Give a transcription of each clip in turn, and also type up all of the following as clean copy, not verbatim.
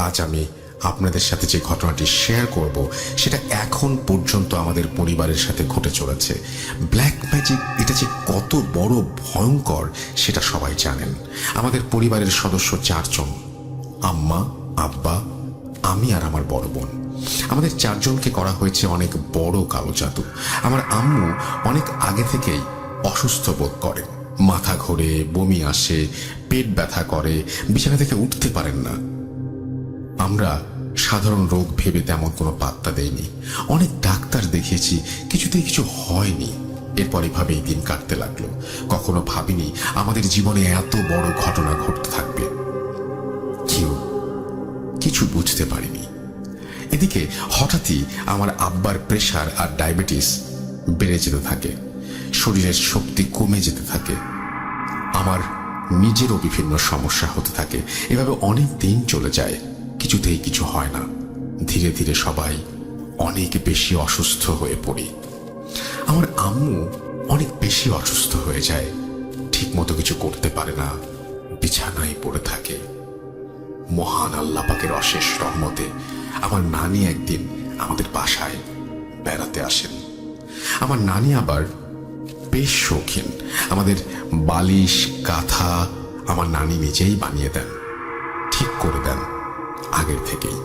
আজ আমি আপনাদের সাথে যে ঘটনাটি শেয়ার করব সেটা এখন পর্যন্ত আমাদের পরিবারের সাথে ঘটে চলেছে। ব্ল্যাক ম্যাজিক এটা যে কত বড় ভয়ঙ্কর সেটা সবাই জানেন। আমাদের পরিবারের সদস্য 4 জন, আম্মা, আব্বা, আমি আর আমার বড় বোন। আমাদের 4 জনকে করা হয়েছে অনেক বড় কালো জাদু। আমার আম্মু অনেক আগে থেকেই অসুস্থ বোধ করেন, মাথা ঘোরে, বমি আসে, পেট ব্যথা করে, বিছানা থেকে উঠতে পারেন না। আমরা সাধারণ রোগ ভেবে তেমন কোনো পাত্তা দেইনি, অনেক ডাক্তার দেখিয়েছি, কিছুতেই কিছু হয়নি। এরপর এভাবেই দিন কাটতে লাগলো। কখনো ভাবিনি আমাদের জীবনে এত বড় ঘটনা ঘটতে থাকবে। কিছু বুঝতে পারিনি। এদিকে হঠাৎই আমার আব্বার প্রেশার আর ডায়াবেটিস বেড়ে যেতে থাকে, শরীরের শক্তি কমে যেতে থাকে, আমার নিজেরও বিভিন্ন সমস্যা হতে থাকে। এভাবে অনেক দিন চলে যায়, কিছুতেই কিছু হয় না। ধীরে ধীরে সবাই অনেক বেশি অসুস্থ হয়ে পড়ি। আমার আম্মু অনেক বেশি অসুস্থ হয়ে যায়, ঠিক মতো কিছু করতে পারে না, বিছানায় পড়ে থাকে। মহান আল্লাহ পাকের অশেষ রহমতে আমার নানি একদিন আমাদের বাসায় বেড়াতে আসেন। আমার নানি আবার বেশ শৌখিন। আমাদের বালিশ, কাঁথা আমার নানি নিজেই বানিয়ে দেন, ঠিক করে দেন আগের থেকেই।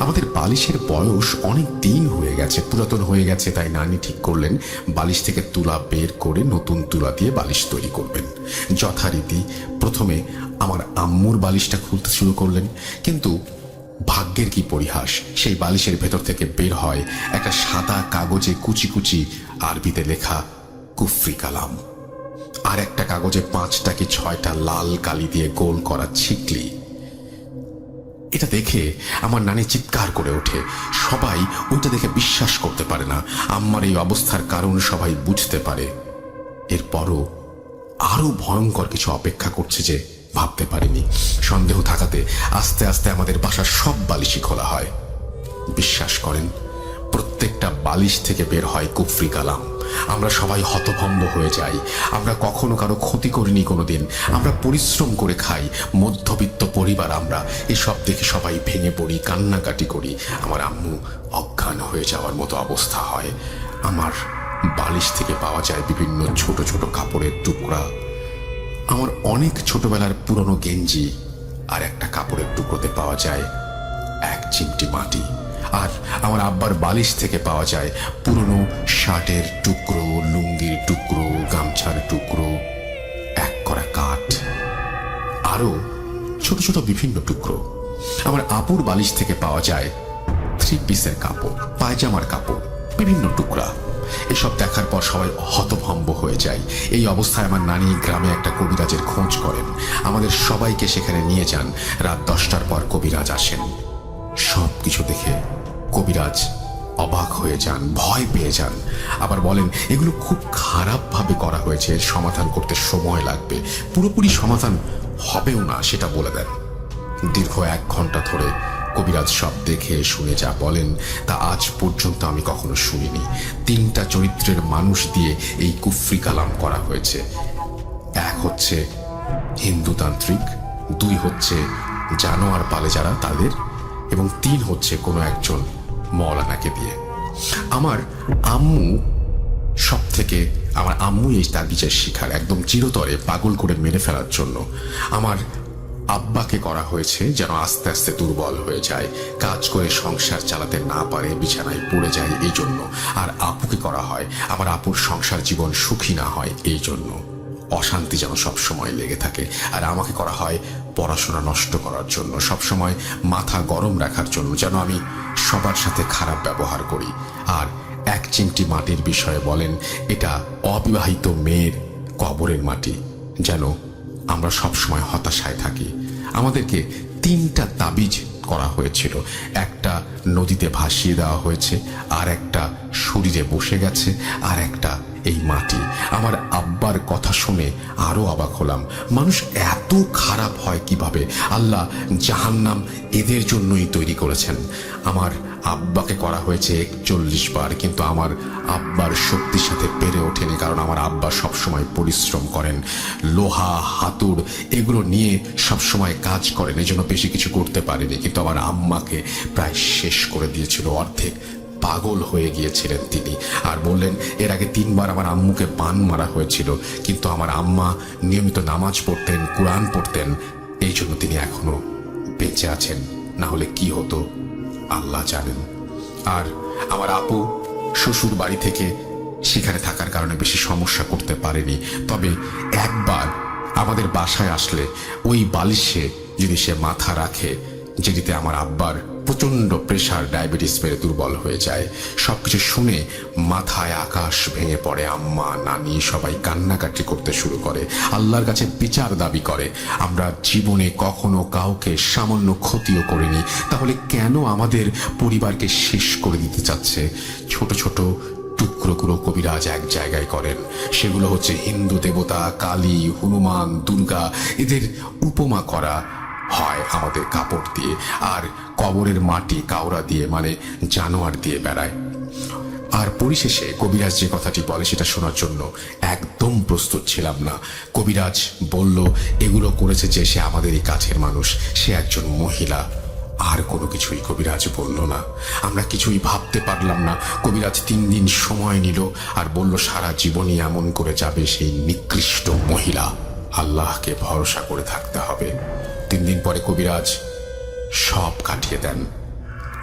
আমাদের বালিশের বয়স অনেক দিন হয়ে গেছে, পুরাতন হয়ে গেছে, তাই নানি ঠিক করলেন বালিশ থেকে তুলা বের করে নতুন তুলা দিয়ে বালিশ তৈরি করবেন। যথারীতি প্রথমে আমার আম্মুর বালিশটা খুলতে শুরু করলেন, কিন্তু ভাগ্যের কি পরিহাস, সেই বালিশের ভেতর থেকে বের হয় একটা সাদা কাগজে কুচি কুচি আরবিতে লেখা কুফরি কালাম, আর একটা কাগজে 5টা কি 6টা লাল কালি দিয়ে গোল করা ছিকলি। এটা দেখে আমার নানি চিৎকার করে ওঠে। সবাই ওইটা দেখে বিশ্বাস করতে পারে না। আম্মার এই অবস্থার কারণ সবাই বুঝতে পারে। এরপরও আরো ভয়ঙ্কর কিছু অপেক্ষা করছে যে ভাবতে পারিনি। সন্দেহ থাকাতে আস্তে আস্তে আমাদের বাসার সব বালিশই খোলা হয়। বিশ্বাস করেন, প্রত্যেকটা বালিশ থেকে বের হয় কুফরি কালাম। আমরা সবাই হতভম্ব হয়ে যাই। আমরা কখনো কারো ক্ষতি করিনি কোনোদিন, আমরা পরিশ্রম করে খাই, মধ্যবিত্ত পরিবার আমরা। এসব দেখে সবাই ভেঙে পড়ি, কান্নাকাটি করি। আমার আম্মু অজ্ঞান হয়ে যাওয়ার মতো অবস্থা হয়। আমার বালিশ থেকে পাওয়া যায় বিভিন্ন ছোট ছোট কাপড়ের টুকরা, আমার অনেক ছোটবেলার পুরনো গেঞ্জি, আর একটা কাপড়ের টুকরোতে পাওয়া যায় 1 চিমটি মাটি। আর আমার আব্বার বালিশ থেকে পাওয়া যায় পুরনো শার্টের টুকরো, লুঙ্গির টুকরো, গামছার টুকরো, 1 করা কাঠ, আরো ছোট ছোট বিভিন্ন টুকরো। আমার আপুর বালিশ থেকে পাওয়া যায় 3 পিসের কাপড়, পায়জামার কাপড়, বিভিন্ন টুকরা। এসব দেখার পর সবাই হতভম্ব হয়ে যায়। এই অবস্থায় আমার নানি গ্রামে একটা কবিরাজের খোঁজ করেন, আমাদের সবাইকে সেখানে নিয়ে যান। রাত 10টার পর কবিরাজ আসেন। সব কিছু দেখে কবিরাজ অবাক হয়ে যান, ভয় পেয়ে যান, আবার বলেন এগুলো খুব খারাপভাবে করা হয়েছে, এর সমাধান করতে সময় লাগবে, পুরোপুরি সমাধান হবেও না সেটা বলে দেন। দীর্ঘ 1 ঘন্টা ধরে কবিরাজ সব দেখে শুনে যা বলেন তা আজ পর্যন্ত আমি কখনো শুনিনি। 3টা চরিত্রের মানুষ দিয়ে এই কুফরি কালাম করা হয়েছে। 1 হচ্ছে হিন্দুতান্ত্রিক, 2 হচ্ছে জানোয়ার পালে যারা তাদের, এবং 3 হচ্ছে কোনো একজন মৌলানাকে দিয়ে। আমার আম্মু সব থেকে, আমার আম্মু এই তাবিজের শিকার, একদম চিরতরে পাগল করে মেরে ফেলার জন্য। আমার আব্বাকে করা হয়েছে যেন আস্তে আস্তে দুর্বল হয়ে যায়, কাজ করে সংসার চালাতে না পারে, বিছানায় পড়ে যায় এই জন্য। আর আপুকে করা হয় আমার আপুর সংসার জীবন সুখী না হয় এই জন্য, অশান্তি যেন সবসময় লেগে থাকে। আর আমাকে করা হয় পড়াশোনা নষ্ট করার জন্য, সবসময় মাথা গরম রাখার জন্য, যেন আমি সবার সাথে খারাপ ব্যবহার করি। আর 1 চিমটি মাটির বিষয়ে বলেন এটা অবিবাহিত মেয়ের কবরের মাটি, যেন আমরা সবসময় হতাশায় থাকি। আমাদেরকে 3টা তাবিজ করা হয়েছিল, একটা নদীতে ভাসিয়ে দেওয়া হয়েছে, আর একটা শরীরে বসে গেছে, আর একটা এই মাটি। আমার আব্বার কথা শুনে আরো অবাক হলাম, মানুষ এত খারাপ হয় কিভাবে? আল্লাহ জাহান্নাম এদের জন্যই তৈরি করেছেন। আমার আব্বাকে করা হয়েছে 41 বার, কিন্তু আমার আব্বার শক্তির সাথে পেরে ওঠেনি, কারণ আমার আব্বা সবসময় পরিশ্রম করেন, লোহা হাতুড় এগুলো নিয়ে সবসময় কাজ করেন, এই জন্য বেশি কিছু করতে পারেনি। কিন্তু আমার আম্মাকে প্রায় শেষ করে দিয়েছিল, অর্ধেক পাগল হয়ে গিয়েছিলেন তিনি। আর বললেন এর আগে 3 বার আমার আম্মুকে বান মারা হয়েছিল, কিন্তু আমার আম্মা নিয়মিত নামাজ পড়তেন, কোরআন পড়তেন, এই জন্য তিনি এখনো বেঁচে আছেন। না হলে কি হতো আল্লাহ জানেন। আর আমার আপু শ্বশুর বাড়ি থেকে সেখানে থাকার কারণে বেশি সমস্যা করতে পারেনি, তবে একবার আমাদের বাসায় আসলে ওই বালিশে যদি সে মাথা রাখে, যেটিতে আমার আব্বার প্রচন্ড প্রেশার, ডায়াবেটিস বেড়ে দুর্বল হয়ে যায়। সবকিছু শুনে মাথায় আকাশ ভেঙে পড়ে। আম্মা নানি সবাই কান্নাকাটি করতে শুরু করে, আল্লাহর কাছে বিচার দাবি করে। আমরা জীবনে কখনো কাউকে সামান্য ক্ষতিও করিনি, তাহলে কেন আমাদের পরিবারকে শেষ করে দিতে চাচ্ছে? ছোট ছোট টুকরোগুলো কবিরাজ এক জায়গায় করেন, সেগুলো হচ্ছে হিন্দু দেবতা কালী, হনুমান, দুর্গা, এদের উপমা করা হয় আমাদের কাপড় দিয়ে, আর কবরের মাটি কাউরা দিয়ে মানে জানোয়ার দিয়ে বেড়ায়। আর পরিশেষে কবিরাজ যে কথাটি বলে সেটা শোনার জন্য একদম প্রস্তুত ছিলাম না। কবিরাজ বলল এগুলো করেছে যে সে আমাদেরই কাছের মানুষ, সে একজন মহিলা। আর কোনো কিছুই কবিরাজ বলল না। আমরা কিছুই ভাবতে পারলাম না। কবিরাজ 3 দিন সময় নিল আর বলল সারা জীবনই এমন করে যাবে সেই নিকৃষ্ট মহিলা, আল্লাহকে ভরসা করে থাকতে হবে। 3 দিন পরে কবিরাজ সব কাটিয়ে দেন,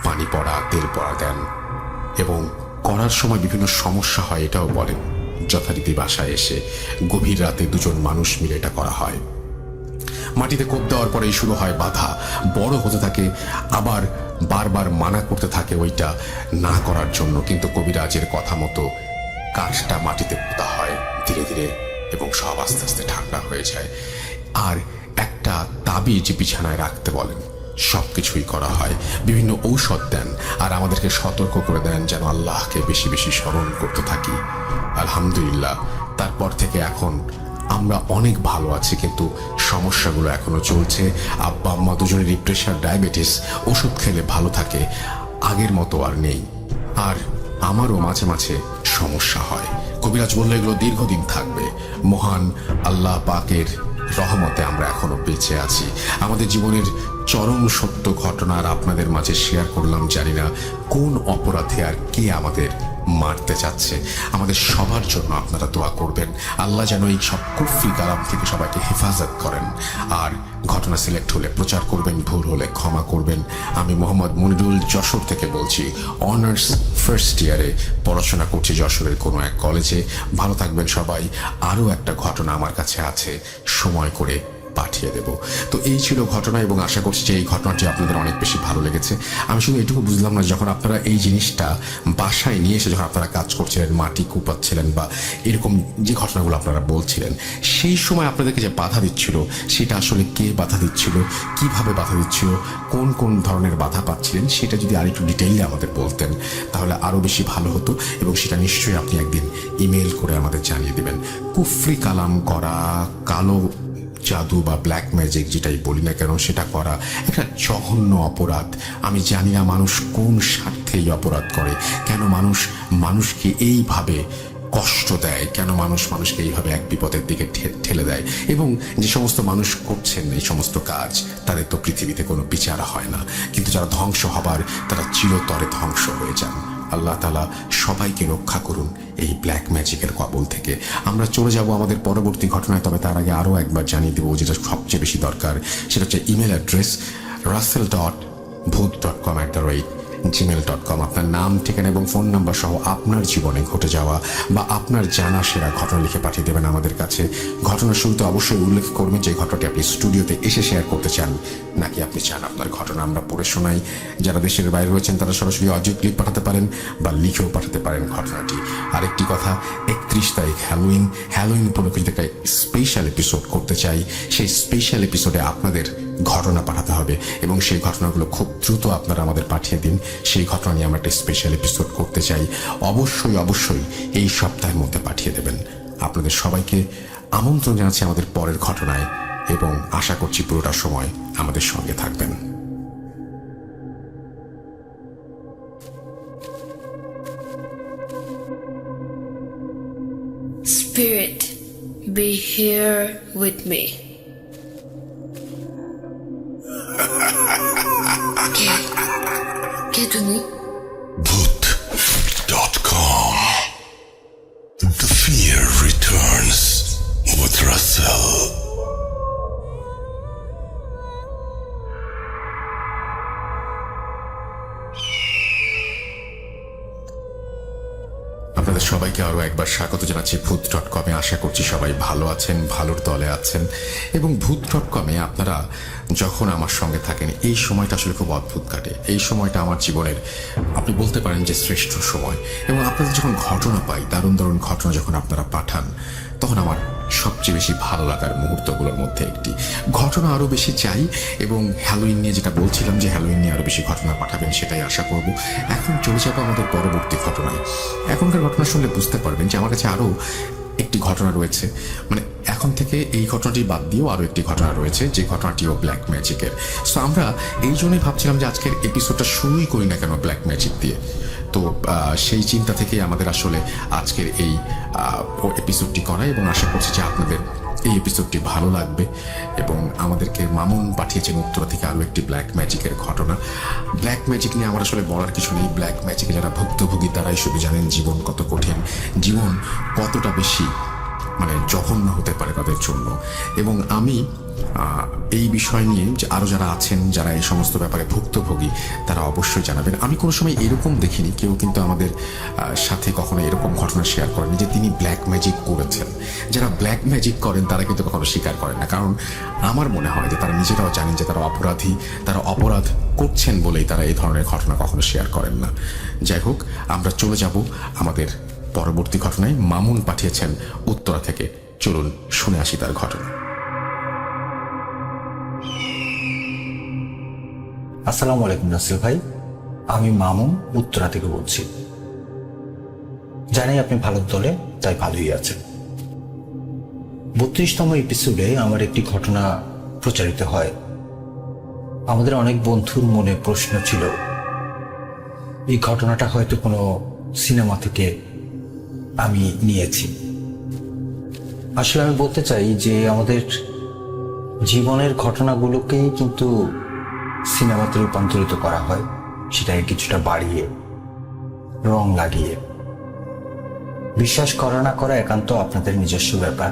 পানি পড়া তেল পড়া দেন, এবং করার সময় বিভিন্ন সমস্যা হয় এটাও বলেন। যথারীতি বাসায় এসে গভীর রাতে 2 জন মানুষ মিলে এটা করা হয়। মাটিতে কোপ দেওয়ার পরেই শুরু হয় বাধা, বড় হতে থাকে, আবার বারবার মানা করতে থাকে ওইটা না করার জন্য। কিন্তু কবিরাজের কথা মতো কাঠটা মাটিতে পোতা হয় ধীরে ধীরে, এবং সব আস্তে আস্তে ঠান্ডা হয়ে যায়। আর একটা তাবিজ বিছানায় রাখতে বলেন। সবকিছুই করা হয়, বিভিন্ন ঔষধ দেন, আর আমাদেরকে সতর্ক করে দেন যেন আল্লাহকে বেশি বেশি স্মরণ করতে থাকি। আলহামদুলিল্লাহ, তারপর থেকে এখন আমরা অনেক ভালো আছি, কিন্তু সমস্যাগুলো এখনো চলছে। আব্বা আম্মা দুজনেরই প্রেশার, ডায়াবেটিস, ওষুধ খেলে ভালো থাকে, আগের মতো আর নেই। আর আমারও মাঝে মাঝে সমস্যা হয়। কবিরাজ বলল এগুলো দীর্ঘদিন থাকবে। মহান আল্লাহ পাকের রহমতে আমরা এখনো বেঁচে আছি। আমাদের জীবনের চরম সত্য ঘটনা আর আপনাদের মাঝে শেয়ার করলাম। জানি না কোন অপরাধে আর কে আমাদের মারতে চাচ্ছে। আমাদের সবার জন্য আপনারা দোয়া করবেন, আল্লাহ যেন এই সব কুফরি কালাম থেকে সবাইকে হেফাজত করেন। আর ঘটনা সিলেক্ট হলে প্রচার করবেন, ভুল হলে ক্ষমা করবেন। আমি মোহাম্মদ মনিরুল যশোর থেকে বলছি। অনার্স ফার্স্ট ইয়ারে পড়াশোনা করছি যশোরের কোনো এক কলেজে। ভালো থাকবেন সবাই। আরও একটা ঘটনা আমার কাছে আছে, সময় করে পাঠিয়ে দেব। তো এই ছিল ঘটনা, এবং আশা করছি যে এই ঘটনাটি আপনাদের অনেক বেশি ভালো লেগেছে। আমি শুধু এটুকু বুঝলাম না, যখন আপনারা এই জিনিসটা বাসায় নিয়ে এসে যখন আপনারা কাজ করছিলেন, মাটি কুপাচ্ছিলেন বা এরকম যে ঘটনাগুলো আপনারা বলছিলেন, সেই সময় আপনাদেরকে যে বাধা দিচ্ছিল সেটা আসলে কে বাধা দিচ্ছিল, কিভাবে বাধা দিচ্ছিল, কোন কোন ধরনের বাধা পাচ্ছিলেন, সেটা যদি আরেকটু ডিটেইলে আমাদের বলতেন তাহলে আরও বেশি ভালো হতো, এবং সেটা নিশ্চয়ই আপনি একদিন ইমেল করে আমাদের জানিয়ে দেবেন। কুফরি কালাম করা, কালো জাদু বা ব্ল্যাক ম্যাজিক যেটাই বলি না কেন, সেটা করা একটা জঘন্য অপরাধ। আমি জানি না মানুষ কোন স্বার্থে এই অপরাধ করে, কেন মানুষ মানুষকে এইভাবে কষ্ট দেয়, কেন মানুষ মানুষকে এইভাবে এক বিপদের দিকে ঠেলে দেয়। এবং যে সমস্ত মানুষ করছেন এই সমস্ত কাজ, তাদের তো পৃথিবীতে কোনো বিচার হয় না, কিন্তু যারা ধ্বংস হবার তারা চিরতরে ধ্বংস হয়ে যান। আল্লাহ তাআলা সবাইকে রক্ষা করুন এই ব্ল্যাক ম্যাজিকের কবল থেকে। আমরা চলে যাব আমাদের পরবর্তী ঘটনায়, তবে তার আগে আরও একবার জানিয়ে দেবো যেটা সবচেয়ে বেশি দরকার, সেটা হচ্ছে ইমেল অ্যাড্রেস russell.bhoot.com@gmail.com। আপনার নাম, ঠিকানা এবং ফোন নাম্বার সহ আপনার জীবনে ঘটে যাওয়া বা আপনার জানা সেরা ঘটনা লিখে পাঠিয়ে দেবেন আমাদের কাছে। ঘটনার শুরুতে অবশ্যই উল্লেখ করবেন যে ঘটনাটি আপনি স্টুডিওতে এসে শেয়ার করতে চান, নাকি আপনি চান আপনার ঘটনা আমরা পড়ে শোনাই। যারা দেশের বাইরে রয়েছেন তারা সরাসরি অডিও ক্লিপ পাঠাতে পারেন বা লিখেও পাঠাতে পারেন ঘটনাটি। আরেকটি কথা, 31 তারিখ হ্যালোইন উপলক্ষে একটা স্পেশাল এপিসোড করতে চাই। সেই স্পেশাল এপিসোডে আপনাদের ঘটনা পাঠাতে হবে এবং সেই ঘটনাগুলো খুব দ্রুত আপনারা আমাদের পাঠিয়ে দিন। সেই ঘটনা নিয়ে আমরা একটা স্পেশাল এপিসোড করতে চাই। অবশ্যই এই সপ্তাহের মধ্যে পাঠিয়ে দেবেন। আপনাদের সবাইকে আমন্ত্রণ জানাচ্ছি আমাদের পরের ঘটনায় এবং আশা করছি পুরোটা সময় আমাদের সঙ্গে থাকবেন। Spirit, be here with me. কে তুমি? Bhoot.com. The fear returns with Russell. আপনাদের সবাইকে আরো একবার স্বাগত জানাচ্ছি ভূত.com-এ। আশা করছি সবাই ভালো আছেন, ভালোর দলে আছেন। এবং ভূত.com-এ আপনারা যখন আমার সঙ্গে থাকেন এই সময়টা আসলে খুব অদ্ভুত কাটে। এই সময়টা আমার জীবনের আপনি বলতে পারেন যে শ্রেষ্ঠ সময়। এবং আপনাদের যখন ঘটনা পাই, দারুণ দারুণ ঘটনা যখন আপনারা পাঠান, তখন আমার সবচেয়ে বেশি ভালো লাগার মুহূর্তগুলোর মধ্যে একটি। ঘটনা আরো বেশি চাই এবং হ্যালোইন নিয়ে যেটা বলছিলাম যে হ্যালোইন নিয়ে আরো বেশি ঘটনা পাঠাবেন, সেটাই আশা করব। এখন চলে যাবো আমাদের পরবর্তী ঘটনায়। এখনকার ঘটনা শুনলে বুঝতে পারবেন যে আমার কাছে আরো একটি ঘটনা রয়েছে। মানে এখন থেকে এই ঘটনাটি বাদ দিয়েও আরো একটি ঘটনা রয়েছে, যে ঘটনাটিও ব্ল্যাক ম্যাজিকের। সো আমরা এই জন্যই ভাবছিলাম যে আজকের এপিসোডটা শুরুই করি না কেন ব্ল্যাক ম্যাজিক দিয়ে। তো সেই চিন্তা থেকে আমাদের আসলে আজকের এই এপিসোডটি করা, এবং আশা করছি যে আপনাদের এই এপিসোডটি ভালো লাগবে। এবং আমাদেরকে মামুন পাঠিয়েছেন উত্তরা থেকে আরও একটি ব্ল্যাক ম্যাজিকের ঘটনা। ব্ল্যাক ম্যাজিক নিয়ে আমার আসলে বলার কিছু নেই। ব্ল্যাক ম্যাজিকে যারা ভুক্তভোগী তারাই শুধু জানেন জীবন কত কঠিন, জীবন কতটা বেশি মানে জঘন্য হতে পারে তাদের জন্য। এবং আমি এই বিষয় নিয়ে যে আরও যারা আছেন, যারা এই সমস্ত ব্যাপারে ভুক্তভোগী, তারা অবশ্যই জানাবেন। আমি কোনো সময় এরকম দেখিনি, কেউ কিন্তু আমাদের সাথে কখনো এরকম ঘটনা শেয়ার করেনি যে তিনি ব্ল্যাক ম্যাজিক করেছেন। যারা ব্ল্যাক ম্যাজিক করেন তারা কিন্তু কখনো স্বীকার করেন না, কারণ আমার মনে হয় যে তারা নিজেরাও জানেন যে তারা অপরাধী, তারা অপরাধ করছেন বলেই তারা এই ধরনের ঘটনা কখনো শেয়ার করেন না। যাই হোক, আমরা চলে যাব আমাদের পরবর্তী ঘটনায়। মামুন পাঠিয়েছেন উত্তরা থেকে, চলুন শুনে আসি তার ঘটনা। আসসালামু আলাইকুম রাসেল ভাই, আমি মামুন উত্তরা থেকে বলছি। জানি আপনি ভালো দলে, তাই ভালোই আছেন। 32তম এপিসোডে আমার একটি ঘটনা প্রচারিত হয়। আমাদের অনেক বন্ধুর মনে প্রশ্ন ছিল, এই ঘটনাটা হয়তো কোনো সিনেমা থেকে আমি নিয়েছি। আসলে আমি বলতে চাই যে আমাদের জীবনের ঘটনাগুলোকেই কিন্তু সিনেমাতে রূপান্তরিত করা হয়, সেটাকে কিছুটা বাড়িয়ে, রং লাগিয়ে। বিশ্বাস করা না করা একান্ত আপনাদের নিজস্ব ব্যাপার,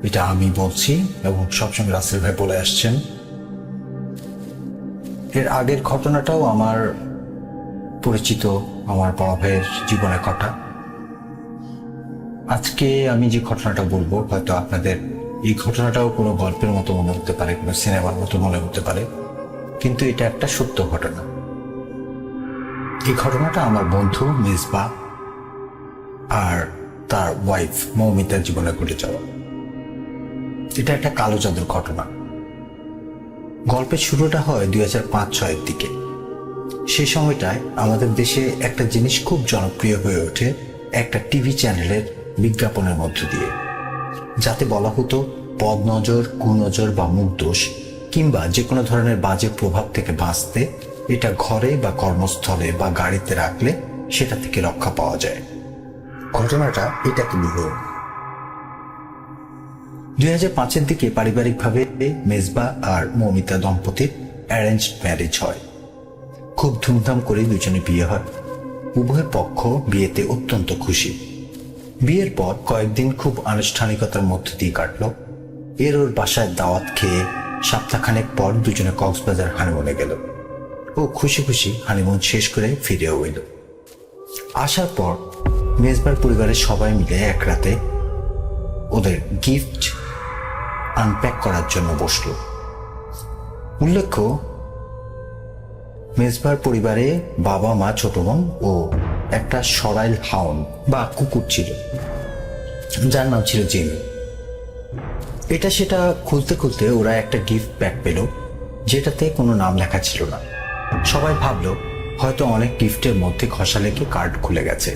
এটা আমি বলছি এবং সবসময় রাসেল ভাই বলে আসছেন। এর আগের ঘটনাটাও আমার পরিচিত, আমার বড় ভাইয়ের জীবনে ঘটা। আজকে আমি যে ঘটনাটা বলবো, হয়তো আপনাদের এই ঘটনাটাও কোনো গল্পের মতো মনে হতে পারে, কোনো সিনেমার মতো মনে হতে পারে, কিন্তু এটা একটা সত্য ঘটনা। এই ঘটনাটা আমার বন্ধু মেজবা আর তার ওয়াইফ মৌমিতার জীবনে ঘটে যাওয়া। এটা একটা কালো জাদুর ঘটনা। গল্পের শুরুটা হয় 2005-06 দিকে। সেই সময়টায় আমাদের দেশে একটা জিনিস খুব জনপ্রিয় হয়ে ওঠে একটা টিভি চ্যানেলের বিজ্ঞাপনের মধ্য দিয়ে, যাতে বলা হতো বদনজর, কুনজর বা মুখদোষ কিংবা যে কোনো ধরনের বাজে প্রভাব থেকে বাঁচতে এটা ঘরে বা কর্মস্থলে বা গাড়িতে রাখলে সেটা থেকে রক্ষা পাওয়া যায়। ঘটনাটা এটাকে নিয়ে। 2005-এর দিকে পারিবারিকভাবে মেজবা আর মৌমিতা দম্পতির অ্যারেঞ্জড ম্যারেজ হয়। খুব ধুমধাম করে দুজনে বিয়ে হয়। উভয় পক্ষ বিয়েতে অত্যন্ত খুশি। বিয়ের পর কয়েকদিন খুব আনুষ্ঠানিকতার মধ্য দিয়ে কাটল। ওর বাসায় দাওয়াত খেয়ে সপ্তাহখানেক পর দুজনে কক্সবাজার হানিমুনে গেল ও খুশি খুশি হানিমুন শেষ করে ফিরেও এলো। আসার পর মেজবার পরিবারের সবাই মিলে এক রাতে ওদের গিফট আনপ্যাক করার জন্য বসল। উল্লেখ্য, মেজবার পরিবারে বাবা, মা, ছোট বোন ও একটা সরাইল হাউন্ড বা কুকুর ছিল, যার নাম ছিল জেমি। এটা সেটা খুলতে খুলতে ওরা একটা গিফট ব্যাগ পেল, যেটাতে কোনো নাম লেখা ছিল না। সবাই ভাবলো হয়তো অনেক গিফটের মধ্যে ঘষা লেগে কার্ড খুলে গেছে।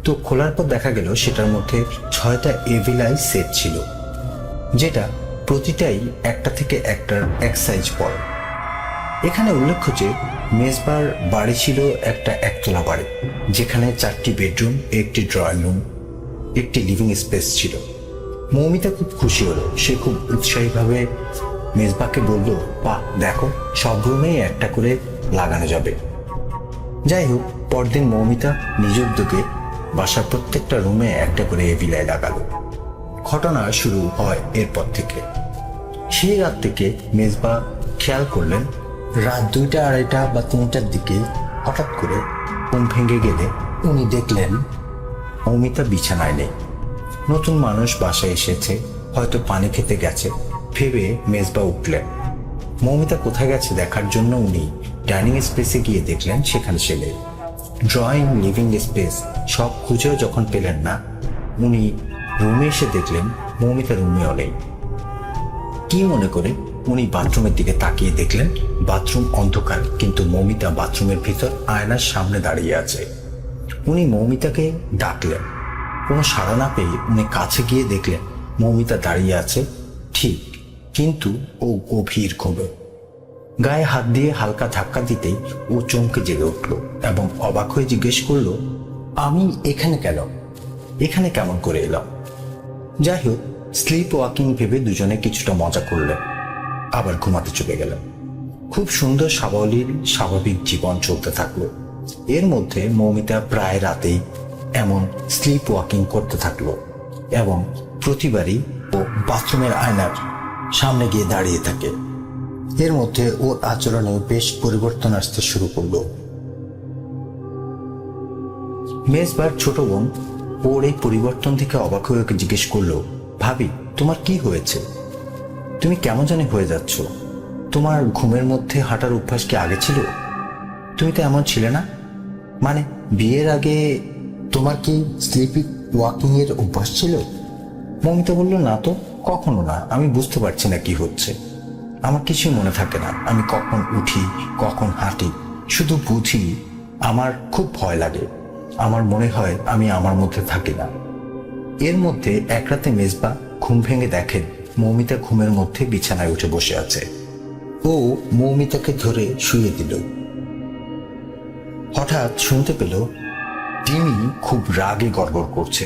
তো খোলার পর দেখা গেল সেটার মধ্যে 6টা এভিল আই সেট ছিল, যেটা প্রতিটাই একটা থেকে একটার এক সাইজ বড়। এখানে উল্লেখ্য যে মেজবার বাড়ি ছিল একটা একতলা বাড়ি, যেখানে 4টি বেডরুম, একটি ড্রয়িং রুম, একটি লিভিং স্পেস ছিল। মৌমিতা খুব খুশি হলো। সে খুব উৎসাহীভাবে মেজবাকে বলল, বাহ দেখো, সব রুমেই একটা করে লাগানো যাবে। যাই হোক, পরদিন মৌমিতা নিজ উদ্যোগে বাসার প্রত্যেকটা রুমে একটা করে এভিলাই লাগালো। ঘটনা শুরু হয় এরপর থেকে। সেই রাত থেকে মেজবা খেয়াল করলেন রাত 2টা, 2:30 বা 3টার দিকে হঠাৎ করে ঘুম ভেঙে গেলে উনি দেখলেন মৌমিতা বিছানায় নেই। নতুন মানুষ বাসায় এসেছে, হয়তো পানি খেতে গেছে ভেবে মেজবা উঠলেন। মৌমিতা কোথায় গেছে দেখার জন্য উনি ডাইনিং স্পেসে গিয়ে দেখলেন সেখানে সে নেই। ড্রয়িং, লিভিং স্পেস সব খুঁজেও যখন পেলেন না, উনি রুমে এসে দেখলেন মৌমিতা রুমেও নেই। কি মনে করে উনি বাথরুমের দিকে তাকিয়ে দেখলেন বাথরুম অন্ধকার, কিন্তু মৌমিতা বাথরুমের ভিতর আয়নার সামনে দাঁড়িয়ে আছে। উনি মৌমিতাকে ডাকলেন, কোনো সাড়া না পেয়ে উনি কাছে গিয়ে দেখলেন মৌমিতা দাঁড়িয়ে আছে ঠিক, কিন্তু ও গভীর ঘুমে। গায়ে হাত দিয়ে হালকা ধাক্কা দিতেই ও চমকে জেগে উঠল এবং অবাক হয়ে জিজ্ঞেস করলো, আমি এখানে কেন? এখানে কেমন করে এলাম? যাই হোক, স্লিপ ওয়াকিং ভেবে দুজনে কিছুটা মজা করলেন, আবার ঘুমাতে চলে গেলেন। খুব সুন্দর সাবলীল স্বাভাবিক জীবন চলতে থাকলো। এর মধ্যে মৌমিতা প্রায় রাতেই এমন স্লিপ ওয়াকিং করতে থাকলো এবং প্রতিবারই ও বাথরুমের আয়নার সামনে গিয়ে দাঁড়িয়ে থাকে। এর মধ্যে ওর আচরণে বেশ পরিবর্তন আসতে শুরু করলো। মেজবার ছোট বোন ওর এই পরিবর্তন থেকে অবাক হয়ে ওকে জিজ্ঞেস করলো, ভাবি তোমার কি হয়েছে? তুমি কেমন জানি হয়ে যাচ্ছ? তোমার ঘুমের মধ্যে হাঁটার অভ্যাস কি আগে ছিল? তুমি তো এমন ছিলে না। মানে বিয়ের আগে তোমার কি স্লিপিং ওয়াকিং এর অভ্যাস ছিল? মৌমিতা বলল, না তো, কখনো না। আমি বুঝতে পারছি না কি হচ্ছে। আমার কিছুই মনে থাকে না, আমি কখন উঠি কখন হাঁটি, শুধু বুঝি আমার খুব ভয় লাগে। আমার মনে হয় আমি আমার মধ্যে থাকি না। এর মধ্যে এক রাতে মেজবা ঘুম ভেঙে দেখেন মৌমিতা ঘুমের মধ্যে বিছানায় উঠে বসে আছে। ও মৌমিতাকে ধরে শুয়ে দিল। হঠাৎ শুনতে পেল জিমি খুব রাগে গড়গড় করছে।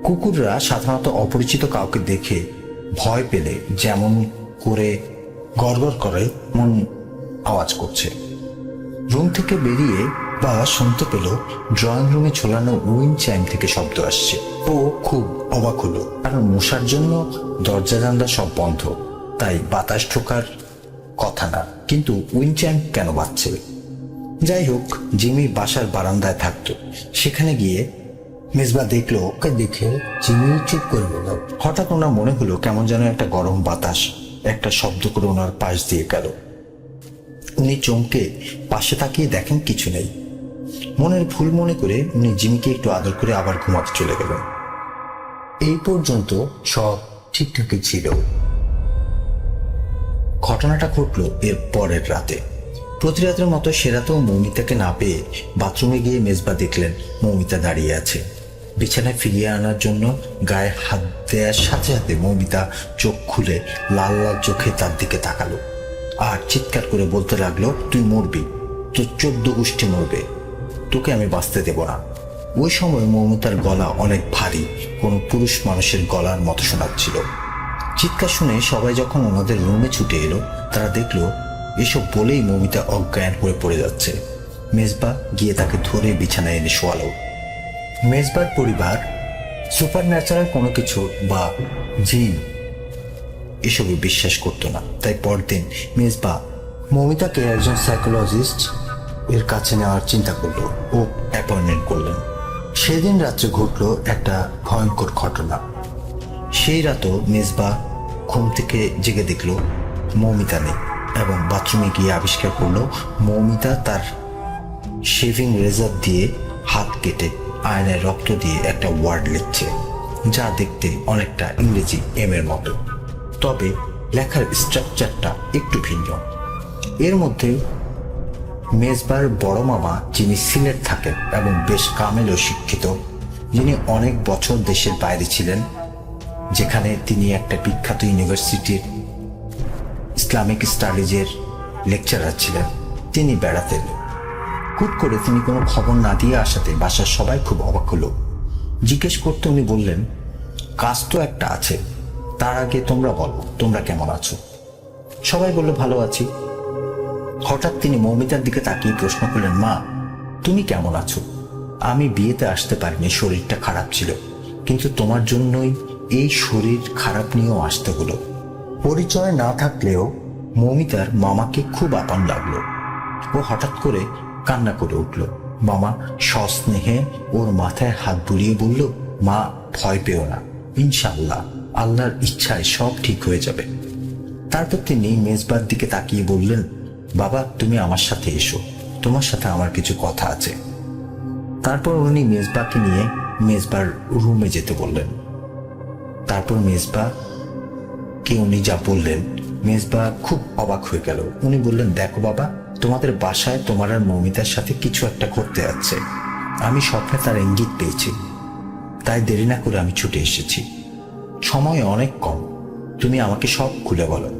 কুকুররা সাধারণত অপরিচিত কাউকে দেখে ভয় পেলে যেমন করে গড়গড় করে এমন আওয়াজ করছে। রুম থেকে বেরিয়ে বা শুনতে পেল ড্রয়িং রুমে ঝোলানো উইন্ড চাইম থেকে শব্দ আসছে। ও খুব অবাক হলো, কারণ মশার জন্য দরজা জানলা সব বন্ধ, তাই বাতাস ঢোকার কথা না, কিন্তু উইন্ড চাইম কেন বাজছে? যাই হোক, জিমি বাসার বারান্দায় থাকতো। সেখানে গিয়ে মেজবা দেখলো ওকে দেখে জিমি চুপ করে গেল। হঠাৎ ওনার মনে হলো কেমন যেন একটা গরম বাতাস একটা শব্দ করে ওনার পাশ দিয়ে গেল। উনি চমকে পাশে তাকিয়ে দেখেন কিছু নেই। মনের ভুল মনে করে উনি জিমিকে একটু আদর করে আবার ঘুমাতে চলে গেলেন। এই পর্যন্ত সব ঠিকঠাকই ছিল। ঘটনাটা ঘটলো এর পরের রাতে। প্রতি রাতের মতো সে রাতেও মৌমিতাকে না পেয়ে বাথরুমে গিয়ে মেজবা দেখলেন মৌমিতা দাঁড়িয়ে আছে। বিছানায় ফিরিয়ে আনার জন্য গায়ে হাত দেওয়ার সাথে সাথে মৌমিতা চোখ খুলে লাল লাল চোখে তার দিকে তাকালো আর চিৎকার করে বলতে লাগলো, তুই মরবি, তোর 14 গোষ্ঠী মরবে, তোকে আমি বাঁচতে দেব না। ওই সময় মৌমিতার গলা অনেক ভারী, কোনো পুরুষ মানুষের গলার মতো শোনাচ্ছিল। চিৎকার শুনে সবাই যখন ওনাদের রুমে ছুটে এলো, তারা দেখলো এসব বলেই মৌমিতা অজ্ঞান হয়ে পড়ে যাচ্ছে। মেজবা গিয়ে তাকে ধরে বিছানায় এনে শোয়ালো। মেজবার পরিবার সুপার ন্যাচারাল কোনো কিছু বা জিন এসবে বিশ্বাস করতো না, তাই পরদিন মেজবা মৌমিতাকে একজন সাইকোলজিস্ট এর কাছে নেওয়ার চিন্তা করলো ও অ্যাপয়েন্টমেন্ট করলেন। সেদিন রাত্রে ঘটলো একটা ভয়ঙ্কর ঘটনা। সেই রাতও মেজবা ঘুম থেকে জেগে দেখলো মৌমিতা নেই এবং বাথরুমে গিয়ে আবিষ্কার করলো মৌমিতা তার শেভিং রেজার দিয়ে হাত কেটে আয়নায় রক্ত দিয়ে একটা ওয়ার্ড লিখছে। যা দেখতে অনেকটা ইংরেজি এম এর মতো, তবে লেখার স্ট্রাকচারটা একটু ভিন্ন। এর মধ্যে মেজবার বড় মামা, যিনি সিলেট থাকেন এবং বেশ কামেল ও শিক্ষিত, যিনি অনেক বছর দেশের বাইরে ছিলেন, যেখানে তিনি একটা বিখ্যাত ইউনিভার্সিটির ইসলামিক স্টাডিজের লেকচারার ছিলেন, তিনি বেড়াতেন। হুট করে তিনি কোনো খবর না দিয়ে আসাতে বাসার সবাই খুব অবাক হলো। জিজ্ঞেস করতে উনি বললেন, কাজ তো একটা আছে, তার আগে তোমরা বলো তোমরা কেমন আছো। সবাই বলল ভালো আছি। হঠাৎ তিনি মৌমিতার দিকে তাকিয়ে প্রশ্ন করলেন, মা তুমি কেমন আছো? আমি বিয়েতে আসতে পারিনি, শরীরটা খারাপ ছিল, কিন্তু তোমার জন্যই এই শরীর খারাপ নিয়েও আসতে হলো। পরিচয় না থাকলেও মৌমিতার মামাকে খুব আপন লাগলো। ও হঠাৎ করে কান্না করে উঠল। মামা সস্নেহে ওর মাথায় হাত বুলিয়ে বলল, মা ভয় পেও না, ইনশাআল্লাহ আল্লাহর ইচ্ছায় সব ঠিক হয়ে যাবে। তারপর তিনি মেজবার দিকে তাকিয়ে বললেন, বাবা তুমি আমার সাথে এসো, তোমার সাথে আমার কিছু কথা আছে। তারপর উনি মেজবাকে নিয়ে মেজবার রুমে যেতে বললেন। তারপর মেজবাকে উনি যা বললেন, মেজবা খুব অবাক হয়ে গেল। উনি বললেন, দেখো বাবা, তোমাদের বাসায় তোমার আর মৌমিতার সাথে কিছু একটা করতে যাচ্ছে। আমি স্বপ্নে তার ইঙ্গিত পেয়েছি, তাই দেরি না করে আমি ছুটে এসেছি। সময় অনেক কম, তুমি আমাকে সব খুলে বলো,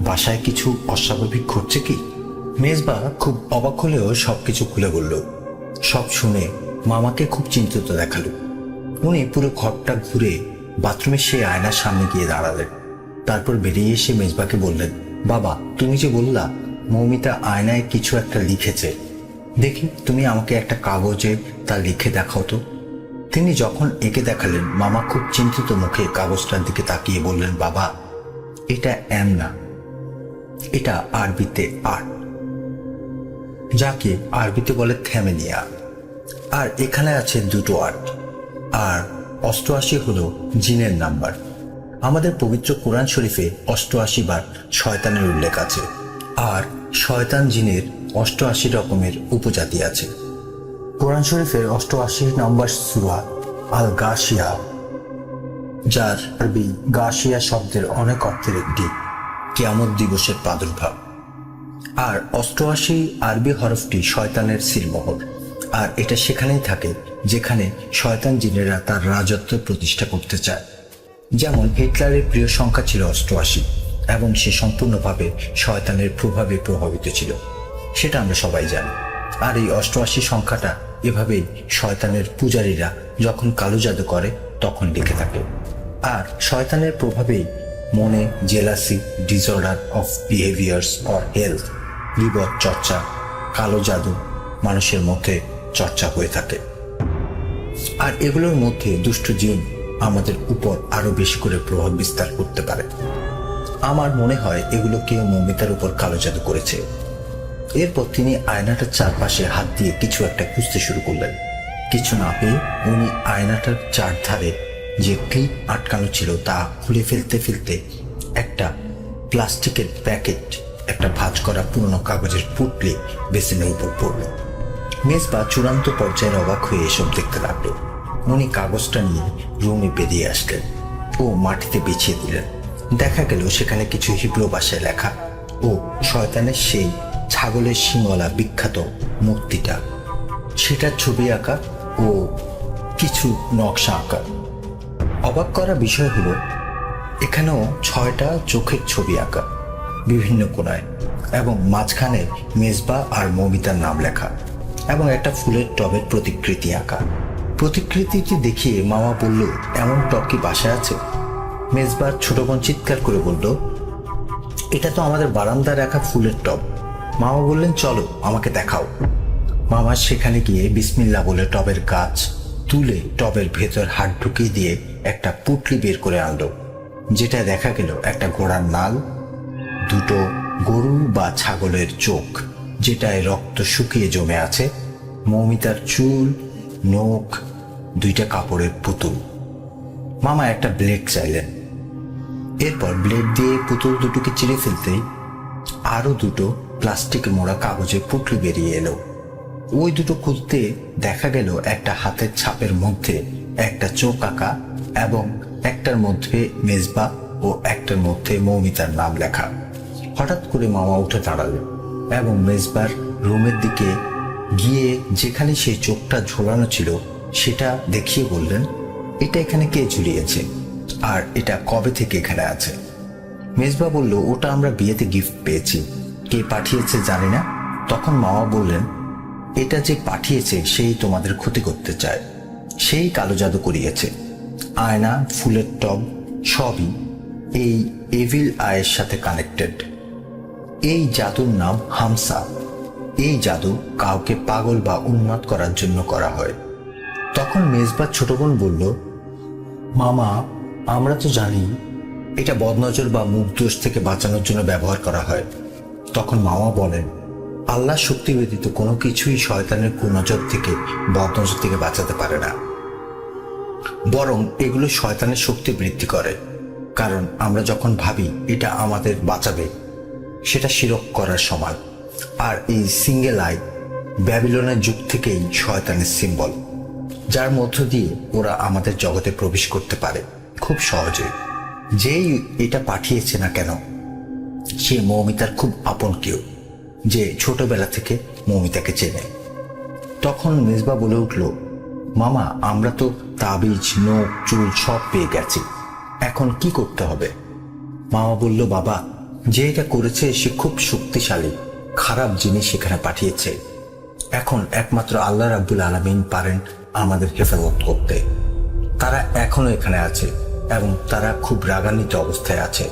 বাসায় কিছু অস্বাভাবিক ঘটছে কি? মেজবা খুব অবাক হলেও সবকিছু খুলে বলল। সব শুনে মামাকে খুব চিন্তিত দেখালো। উনি পুরো ঘরটা ঘুরে বাথরুমে সেই আয়নার সামনে গিয়ে দাঁড়ালেন। তারপর বেরিয়ে এসে মেজবাকে বললেন, বাবা তুমি যে বললা মৌমিতা আয়নায় কিছু একটা লিখেছে, দেখি তুমি আমাকে একটা কাগজে তা লিখে দেখাও তো। তিনি যখন এঁকে দেখালেন, মামা খুব চিন্তিত মুখে কাগজটার দিকে তাকিয়ে বললেন, বাবা এটা এম না, এটা আরবিতে আট, যাকে আরবিতে বলে থ্যামেনিয়া। আর এখানে আছে দুটো আট, আর 88 হলো জিনের নাম্বার। আমাদের পবিত্র কোরআন শরীফে 88 বার শয়তানের উল্লেখ আছে, আর শয়তান জিনের 88 রকমের উপজাতি আছে। কোরআন শরীফের 88 নম্বর সূরা আল গাশিয়া, যার আরবি গাশিয়া শব্দের অনেক অর্থের একটি, কিয়ামত দিবসের প্রাদুর্ভাব। আর 88 আরবি হরফটি শয়তানের সিলমোহর, আর এটা সেখানেই থাকে যেখানে শয়তান জিনেরা তার রাজত্ব প্রতিষ্ঠা করতে চায়। যেমন হিটলারের প্রিয় সংখ্যা ছিল 88, এবং সে সম্পূর্ণভাবে শয়তানের প্রভাবে প্রভাবিত ছিল, সেটা আমরা সবাই জানি। আর এই 88 সংখ্যাটা এভাবেই শয়তানের পূজারীরা যখন কালো জাদু করে তখন লিখে থাকে। আর শয়তানের প্রভাবেই মনে jealousy, disorder of behaviours or health, বিপদ চর্চা, কালো জাদু মানুষের মধ্যে চর্চা হয়ে থাকে। আর এগুলোর মধ্যে দুষ্ট জিন আমাদের উপর আরো বেশি করে প্রভাব বিস্তার করতে পারে। আমার মনে হয় এগুলো কেউ মৌমিতার উপর কালো জাদু করেছে। এরপর তিনি আয়নাটার চারপাশে হাত দিয়ে কিছু একটা খুঁজতে শুরু করলেন। কিছু না পেয়ে উনি আয়নাটার চারধারে যে ক্লিপ আটকানো ছিল তা খুলে ফেলতে ফেলতে একটা প্লাস্টিকের প্যাকেট, একটা ভাঁজ করা পুরনো কাগজের পুটলি বেসিনের উপর পড়ল। মেজবা চূড়ান্ত পর্যায়ের অবাক হয়ে এসব দেখতে লাগলো। উনি কাগজটা নিয়ে রুমে বেরিয়ে আসলেন ও মাটিতে বিছিয়ে দিলেন। দেখা গেল সেখানে কিছু হিব্রু ভাষায় লেখা ও শয়তানের সেই ছাগলের শিংওয়ালা বিখ্যাত মূর্তিটা, সেটার ছবি আঁকা ও কিছু নকশা আঁকা। অবাক করা বিষয় হলো এখানেও 6টা চোখের ছবি আঁকা বিভিন্ন কোণায়, এবং মাঝখানে মেজবা আর মৌমিতার নাম লেখা, এবং একটা ফুলের টবের প্রতিকৃতি আঁকা। প্রতিকৃতিটি দেখিয়ে মামা বলল, এমন টব কি বাসায় আছে? মেজবার ছোট বোন চিৎকার করে বলল, এটা তো আমাদের বারান্দায় রাখা ফুলের টব। মামা বললেন, চলো আমাকে দেখাও। মামা সেখানে গিয়ে বিসমিল্লাহ বলে টবের গাছ তুলে টবের ভেতর হাত ঢুকিয়ে দিয়ে একটা পুটলি বের করে আনলো, যেটা দেখা গেল একটা ঘোড়ার নাল, দুটো গরু বা ছাগলের চোখ যেটায় রক্ত শুকিয়ে জমে আছে, মৌমিতার চুল, নখ, 2টা কাপড়ের পুতুল। মামা একটা ব্লেড চাইলেন। এরপর ব্লেড দিয়ে পুতুল দুটোকে চিড়ে ফেলতেই আরো 2টো প্লাস্টিক মোড়া কাগজের পুটলি বেরিয়ে এলো। ওই দুটো খুলতে দেখা গেল একটা হাতের ছাপের মধ্যে একটা চোখ আঁকা এবং একটার মধ্যে মেজবা ও একটার মধ্যে মৌমিতার নাম লেখা। হঠাৎ করে মামা উঠে দাঁড়ালেন এবং মেজবার রুমের দিকে গিয়ে যেখানে সেই চোখটা ঝোলানো ছিল সেটা দেখিয়ে বললেন, এটা এখানে কে ঝুলিয়েছে আর এটা কবে থেকে এখানে আছে? মেজবা বলল, ওটা আমরা বিয়েতে গিফট পেয়েছি, কে পাঠিয়েছে জানি না। তখন মামা বললেন, এটা যে পাঠিয়েছে সেই তোমাদের ক্ষতি করতে চায়, সেই কালো জাদু করিয়েছে। আয়না, ফুলের টব সবই এই এভিল আয়ের সাথে কানেক্টেড। এই জাদুর নাম হামসা। এই জাদু কাউকে পাগল বা উন্মাদ করার জন্য করা হয়। তখন মেজবার ছোট বোন বলল, মামা আমরা তো জানি এটা বদনজর বা মুখ দোষ থেকে বাঁচানোর জন্য ব্যবহার করা হয়। তখন মামা বলেন, আল্লাহ শক্তি ব্যতীত কোনো কিছুই শয়তানের কুনজর থেকে, বদনজর থেকে বাঁচাতে পারে না, বরং এগুলো শয়তানের শক্তি বৃদ্ধি করে। কারণ আমরা যখন ভাবি এটা আমাদের বাঁচাবে, সেটা শিরক করার সমান। আর এই সিঙ্গেল আই ব্যাবিলনের যুগ থেকেই শয়তানের সিম্বল, যার মধ্য দিয়ে ওরা আমাদের জগতে প্রবেশ করতে পারে খুব সহজে। যেই এটা পাঠিয়েছে না কেন, সে মৌমিতার খুব আপন কেউ, যে ছোটবেলা থেকে মৌমিতাকে চেনে। তখন মেজবা বলে উঠল, মামা আমরা তো তাবিজ, নখ, চুল সব পেয়ে গেছি, এখন কি করতে হবে? মামা বলল, বাবা যে এটা করেছে সে খুব শক্তিশালী, খারাপ জিনিস সেখানে পাঠিয়েছে। এখন একমাত্র আল্লাহ রাব্বুল আলামিন পারেন আমাদের হেফাজত করতে। তারা এখনো এখানে আছে এবং তারা খুব রাগান্বিত অবস্থায় আছে।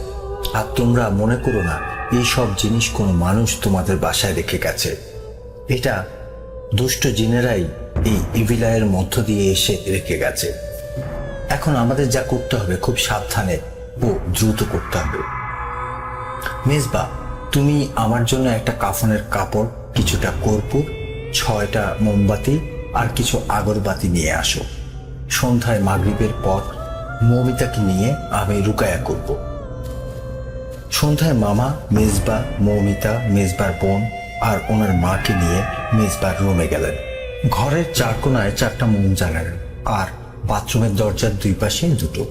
আর তোমরা মনে করো না এই সব জিনিস কোনো মানুষ তোমাদের বাসায় রেখে গেছে। এটা দুষ্ট জিনেরাই এই ইভিলায়ের মধ্য দিয়ে এসে রেখে গেছে। এখন আমাদের যা করতে হবে খুব সাবধানে ও দ্রুত করতে হবে। মেজবা তুমি আমার জন্য একটা কাফনের কাপড়, কিছুটা কর্পূর, 6টা মোমবাতি আর কিছু আগরবাতি নিয়ে আসো। সন্ধ্যায় মাগরিবের পর মৌমিতাকে নিয়ে আমি রুকায়া করব। সন্ধ্যায় মামা, মেজবা, মৌমিতা, মেজবার বোন আর ওনার মাকে নিয়ে মেজবার রুমে গেলেন। ঘরের 4 কোণায় 4টা মোম জ্বালালেন আর বাথরুমের দরজার 2 পাশে 2টো।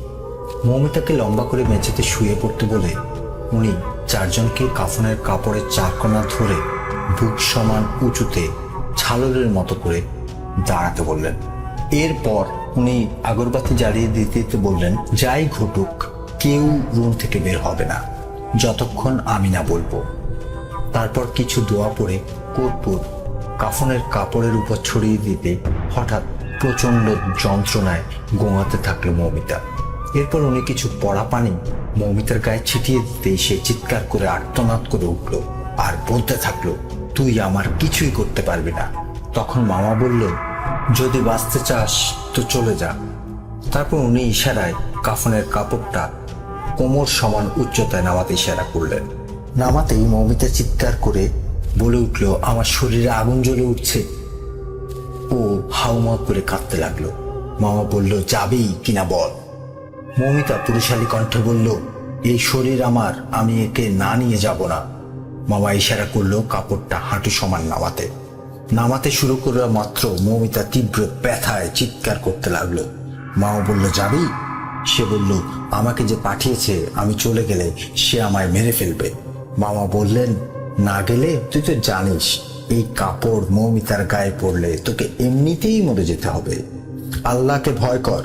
মৌমিতাকে লম্বা করে মেঝেতে শুয়ে পড়তে বলে উনি 4 জনকে কাফনের কাপড়ের 4 কোণা ধরে বুক সমান উঁচুতে ছালরের মতো করে দাঁড়াতে বললেন। এরপর উনি আগরবাতি জ্বালিয়ে দিতে দিতে বললেন, যাই ঘটুক কেউ রুম থেকে বের হবে না যতক্ষণ আমি না বলবো। তারপর কিছু দোয়া পড়ে কর্পূর কাফনের কাপড়ের উপর ছড়িয়ে দিতে হঠাৎ প্রচন্ড যন্ত্রণায় গোঙাতে থাকলো মৌমিতা। এরপর উনি কিছু পড়া পানি মৌমিতার গায়ে ছিটিয়ে দিতে সে চিৎকার করে আর্তনাদ করে উঠল আর বলতে থাকলো, তুই আমার কিছুই করতে পারবি না। তখন মামা বলল, যদি বাঁচতে চাস তো চলে যা। তারপর উনি ইশারায় কাফনের কাপড়টা কোমর সমান উচ্চতায় নামাতে ইশারা করলেন। নামাতেই মৌমিতা চিৎকার করে বলে উঠল, আমার শরীরে আগুন জ্বলে উঠছে। ও হাউমাউ করে কাঁদতে লাগলো। মামা বলল, যাবি কিনা বল। মৌমিতা পুরুষালী কণ্ঠে বলল, এই শরীর আমার, আমি একে না নিয়ে যাব না। মামা ইশারা করলো কাপড়টা হাঁটু সমান নামাতে। নামাতে শুরু করা মাত্র মৌমিতা তীব্র ব্যথায় চিৎকার করতে লাগলো। মামা বলল, যাবি? সে বলল, আমাকে যে পাঠিয়েছে আমি চলে গেলে সে আমায় মেরে ফেলবে। মামা বললেন, না গেলে তুই তো জানিস এই কাপড় মৌমিতার গায়ে পড়লে তোকে এমনিতেই মরে যেতে হবে, আল্লাহকে ভয় কর।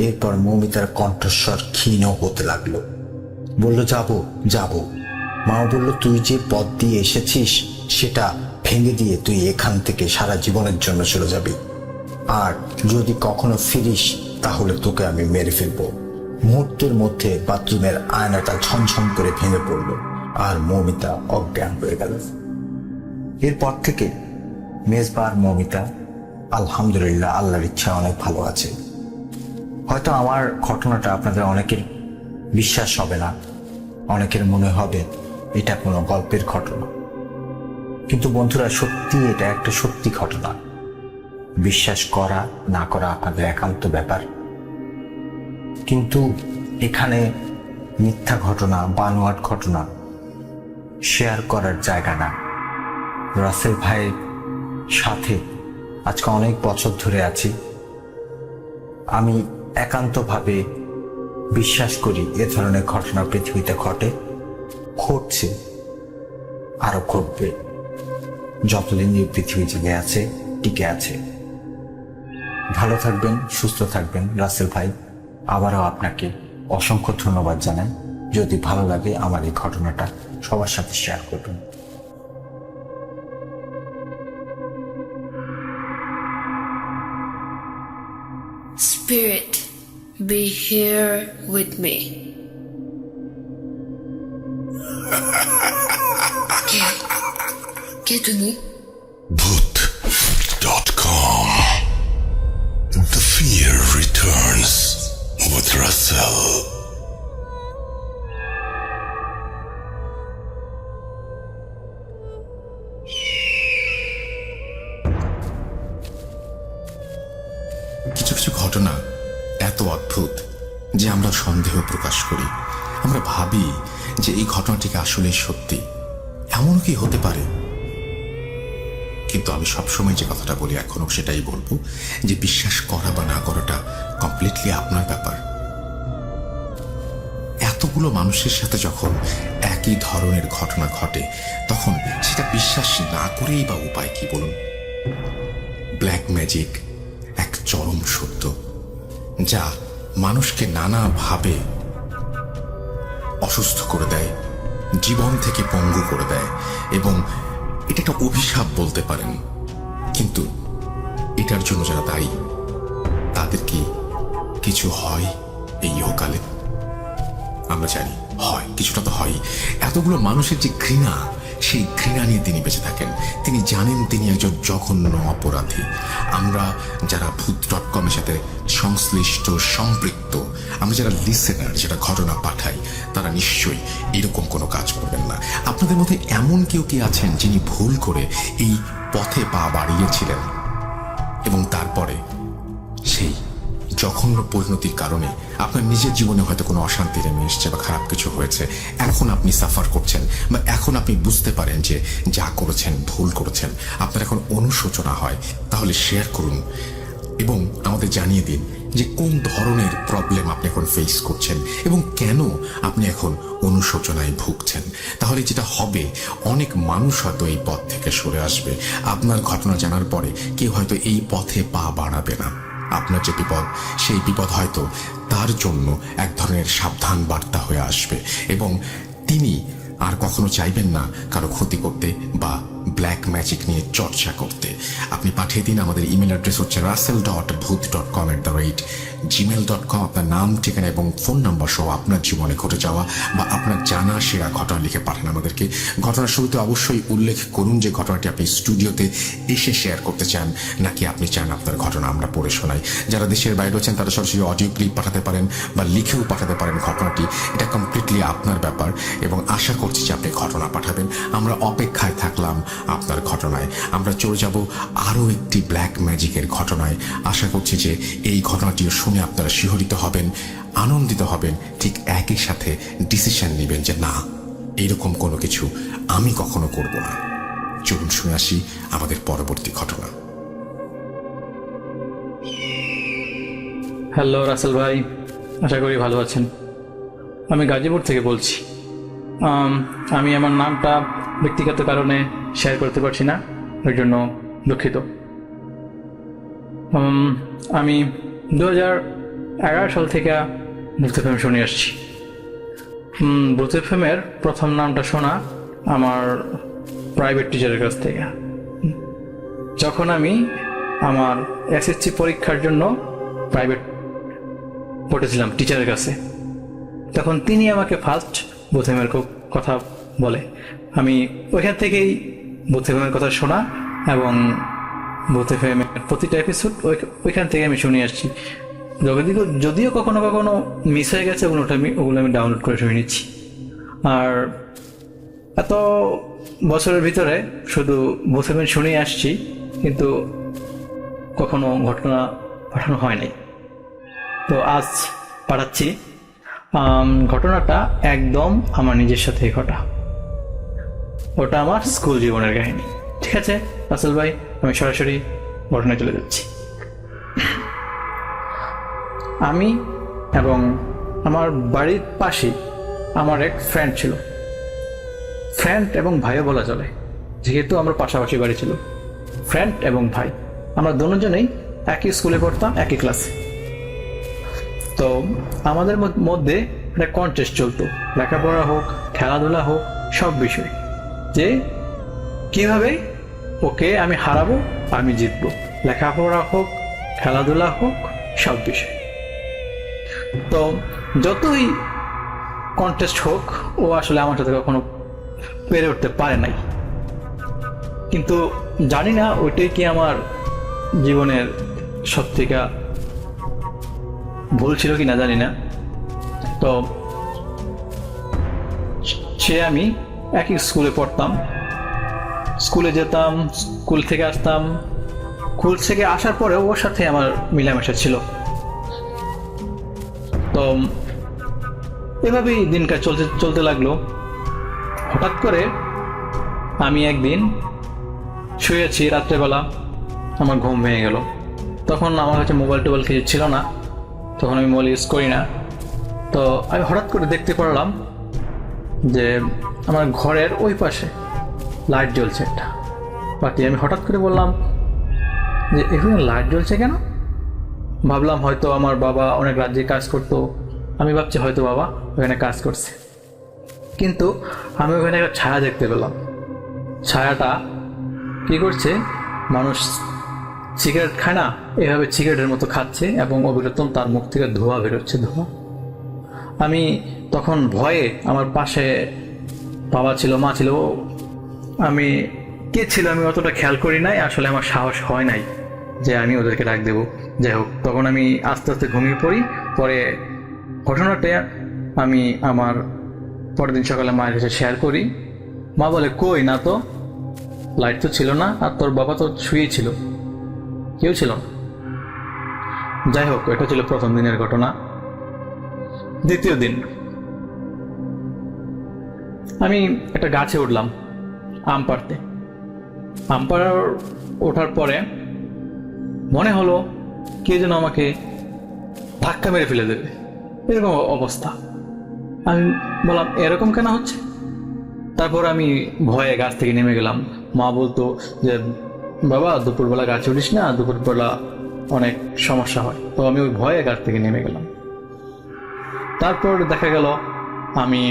এরপর মৌমিতার কণ্ঠস্বর ক্ষীণ হতে লাগলো। বলল, যাব যাব। মা বলল, তুই যে পথ দিয়ে এসেছিস সেটা ভেঙে দিয়ে তুই এখান থেকে সারা জীবনের জন্য চলে যাবি, আর যদি কখনো ফিরিস তাহলে তোকে আমি মেরে ফেলবো। মুহূর্তের মধ্যে বাথরুমের আয়নাটা ঝনঝন করে ভেঙে পড়ল আর মৌমিতা অজ্ঞান হয়ে গেল। এরপর থেকে মেজবা আর মৌমিতা আলহামদুলিল্লাহ আল্লাহর ইচ্ছা অনেক ভালো আছে। হয়তো আমার ঘটনাটা আপনাদের অনেকের বিশ্বাস হবে না, অনেকের মনে হবে এটা কোনো গল্পের ঘটনা, কিন্তু বন্ধুরা সত্যি এটা একটা সত্যি ঘটনা। বিশ্বাস করা না করা আপনাদের একান্ত ব্যাপার, কিন্তু এখানে মিথ্যা ঘটনা, বানোয়াট ঘটনা শেয়ার করার জায়গা না। রাসেল ভাইয়ের সাথে আজকে অনেক বছর ধরে আছি। আমি একান্তভাবে বিশ্বাস করি এ ধরনের ঘটনা পৃথিবীতে ঘটে, ঘটছে, আরো ঘটবে যতদিন এই পৃথিবী জেগে আছে, টিকে আছে। ভালো থাকবেন, সুস্থ থাকবেন রাসেল ভাই। আবারও আপনাকে অসংখ্য ধন্যবাদ জানাই। যদি ভালো লাগে আমার এই ঘটনাটা সবার সাথে শেয়ার করবেন। Spirit, be here with me. কে তুমি? Bhoot.com. The fear returns with Russell. কিছু কিছু ঘটনা এত অদ্ভুত যে আমরা সন্দেহ প্রকাশ করি। আমরা ভাবি যে এই ঘটনাটিকে আসলে সত্যি, এমন কি হতে পারে। কিন্তু আমি সবসময় যে কথাটা বলি, এখনো সেটাই বলবো, যে বিশ্বাস করা বা না করাটা কমপ্লিটলি আপনার ব্যাপার। এতগুলো মানুষের সাথে যখন একই ধরনের ঘটনা ঘটে, তখন সেটা বিশ্বাস না করেই বা উপায় কি বলুন। ব্ল্যাক ম্যাজিক এক চরম সত্য, যা মানুষকে নানাভাবে অসুস্থ করে দেয়, জীবন থেকে পঙ্গু করে দেয়, এবং এটা একটা অভিশাপ বলতে পারেন। কিন্তু এটার জন্য যারা দায়ী, তাদের কি কিছু হয় এই ইহকালে? আমরা জানি হয়, কিছুটা তো হয়। এতগুলো মানুষের যে ঘৃণা, সেই ঘৃণা নিয়ে তিনি বেঁচে থাকেন। তিনি জানেন তিনি একজন জঘন্য অপরাধী। আমরা যারা ভূত.com-এর সাথে সংশ্লিষ্ট, সম্পৃক্ত, আমরা যারা লিসেনার, যারা ঘটনা পাঠাই, তারা নিশ্চয়ই এরকম কোনো কাজ করবেন না। আপনাদের মধ্যে এমন কেউ কি আছেন যিনি ভুল করে এই পথে পা বাড়িয়েছিলেন এবং তারপরে সেই জঘন্য পরিণতির কারণে আপনার নিজের জীবনে হয়তো কোনো অশান্তি নেমে এসছে বা খারাপ কিছু হয়েছে, এখন আপনি সাফার করছেন, বা এখন আপনি বুঝতে পারেন যে যা করেছেন ভুল করেছেন, আপনার এখন অনুশোচনা হয়? তাহলে শেয়ার করুন এবং আমাদের জানিয়ে দিন যে কোন ধরনের প্রবলেম আপনি এখন ফেস করছেন এবং কেন আপনি এখন অনুশোচনায় ভুগছেন। তাহলে যেটা হবে, অনেক মানুষ হয়তো এই পথ থেকে সরে আসবে। আপনার ঘটনা জানার পরে কেউ হয়তো এই পথে পা বাড়াবে না। আপনার যে বিপদ, সেই বিপদ হয়তো তার জন্য এক ধরনের সাবধান বার্তা হয়ে আসবে, এবং তিনি আর কখনো চাইবেন না কারো ক্ষতি করতে বা ব্ল্যাক ম্যাজিক নিয়ে চর্চা করতে। আপনি পাঠিয়ে দিন। আমাদের ইমেল অ্যাড্রেস হচ্ছে russell.booth.com@gmail.com। আপনার নাম, ঠিকানা এবং ফোন নাম্বার সহ আপনার জীবনে ঘটে যাওয়া বা আপনার জানা সেরা ঘটনা লিখে পাঠান আমাদেরকে। ঘটনার শুরুতে অবশ্যই উল্লেখ করুন যে ঘটনাটি আপনি স্টুডিওতে এসে শেয়ার করতে চান, নাকি আপনি চান আপনার ঘটনা আমরা পড়ে শোনাই। যারা দেশের বাইরে আছেন তারা সরাসরি অডিও ক্লিপ পাঠাতে পারেন বা লিখেও পাঠাতে পারেন ঘটনাটি। এটা কমপ্লিটলি আপনার ব্যাপার, এবং আশা করছি যে আপনি ঘটনা পাঠাবেন। আমরা অপেক্ষায় থাকলাম আপনার ঘটনায়। আমরা চলে যাব আরও একটি ব্ল্যাক ম্যাজিকের ঘটনায়। আশা করছি যে এই ঘটনাটিও শুনে আপনারা শিহরিত হবেন, আনন্দিত হবেন, ঠিক একই সাথে ডিসিশন নেবেন যে না, এইরকম কোনো কিছু আমি কখনো করব না। চলুন শুনে আসি আমাদের পরবর্তী ঘটনা। হ্যালো রাসেল ভাই, আশা করি ভালো আছেন। আমি গাজীপুর থেকে বলছি। আমি আমার নামটা ব্যক্তিগত কারণে শেয়ার করতে পারছি না, ওই জন্য দুঃখিত। আমি 2011 সাল থেকে ভূত এফএম শুনে আসছি। ভূত এফএমের প্রথম নামটা শোনা আমার প্রাইভেট টিচারের কাছ থেকে। যখন আমি আমার এসএসসি পরীক্ষার জন্য প্রাইভেট পড়েছিলাম টিচারের কাছে, তখন তিনি আমাকে ফার্স্ট ভূত এফএমের কথা বলে। আমি ওইখান থেকেই ভূত এফএমের কথা শোনা এবং ভূত এফএমের প্রতিটা এপিসোড ওইখান থেকে আমি শুনে আসছি। যদিও কখনো কখনো মিস হয়ে গেছে, ওগুলো আমি ডাউনলোড করে শুনে নিচ্ছি। আর এত বছরের ভিতরে শুধু ভূত এফএম শুনেই আসছি, কিন্তু কখনো ঘটনা পাঠানো হয় নাই। তো আজ পাঠাচ্ছি। ঘটনাটা একদম আমার নিজের সাথে ঘটা। ওটা আমার স্কুল জীবনের কাহিনী। ঠিক আছে রাসেল ভাই, আমি সরাসরি ঘটনায় চলে যাচ্ছি। আমি এবং আমার বাড়ির পাশে আমার এক ফ্রেন্ড ছিল, ফ্রেন্ড এবং ভাইও বলা চলে, যেহেতু আমরা পাশাপাশি বাড়ি ছিল। ফ্রেন্ড এবং ভাই, আমরা দুজনেই একই স্কুলে পড়তাম, একই ক্লাসে। তো আমাদের মধ্যে একটা কন্টেস্ট চলতো, লেখাপড়া হোক, খেলাধুলা হোক, সব বিষয়, যে কিভাবে ওকে আমি হারাবো, আমি জিতবো, লেখাপড়া হোক, খেলাধুলা হোক, সব বিষয়। তো যতই কন্টেস্ট হোক, ও আসলে আমার সাথে কখনো পেরে উঠতে পারে নাই। কিন্তু জানি না ওইটাই কি আমার জীবনের সত্যিকার ভুল ছিল কি না, জানি না। তো সে আমি একই স্কুলে পড়তাম, স্কুলে যেতাম, স্কুল থেকে আসতাম, স্কুল থেকে আসার পরে ওর সাথে আমার মিলামেশা ছিল। তো এভাবেই দিনকাল চলতে লাগলো। হঠাৎ করে আমি একদিন শুয়েছি, রাত্রেবেলা আমার ঘুম ভেঙে গেল। তখন আমার কাছে মোবাইল টোবাইল কিছু ছিল না, তখন আমি মোবাইল ইউজ করি না। তো আমি হঠাৎ করে দেখতে পারলাম যে আমার ঘরের ওই পাশে লাইট জ্বলছে একটা বাতি। আমি হঠাৎ করে বললাম যে এখানে লাইট জ্বলছে কেন? ভাবলাম হয়তো আমার বাবা অনেক রাজ্যে কাজ করতো, আমি ভাবছি হয়তো বাবা ওখানে কাজ করছে। কিন্তু আমি ওখানে একটা ছায়া দেখতে পেলাম। ছায়াটা কি করছে, মানুষ সিগারেট খায় না, এভাবে সিগারেটের মতো খাচ্ছে এবং অবিরতন তার মুখ থেকে ধোঁয়া বেরোচ্ছে, ধোঁয়া। আমি তখন ভয়ে, আমার পাশে বাবা ছিল, মা ছিল, আমি কে ছিল আমি অতটা খেয়াল করি নাই, আসলে আমার সাহস হয় নাই যে আমি ওদেরকে ডাক দেবো। যাই হোক, তখন আমি আস্তে আস্তে ঘুমিয়ে পড়ি। পরে ঘটনাটা আমি আমার পরের দিন সকালে মায়ের কাছে শেয়ার করি। মা বলে, কই না তো, লাইট তো ছিল না, আর তোর বাবা তো শুয়েই ছিল, কেউ ছিল না। যাই হোক, এটা ছিল প্রথম দিনের ঘটনা। দ্বিতীয় দিন আমি একটা গাছে উঠলাম আম পাড়তে। আম পাড়ার ওঠার পরে মনে হলো কে যেন আমাকে ধাক্কা মেরে ফেলে দেবে, এরকম অবস্থা। আমি বললাম এরকম কেন হচ্ছে? তারপর আমি ভয়ে গাছ থেকে নেমে গেলাম। মা বলতো যে বাবা দুপুরবেলা গাছে উঠিস না, দুপুরবেলা অনেক সমস্যা হয়। তো আমি ওই ভয়ে গাছ থেকে নেমে গেলাম। তারপর দেখা গেল আমি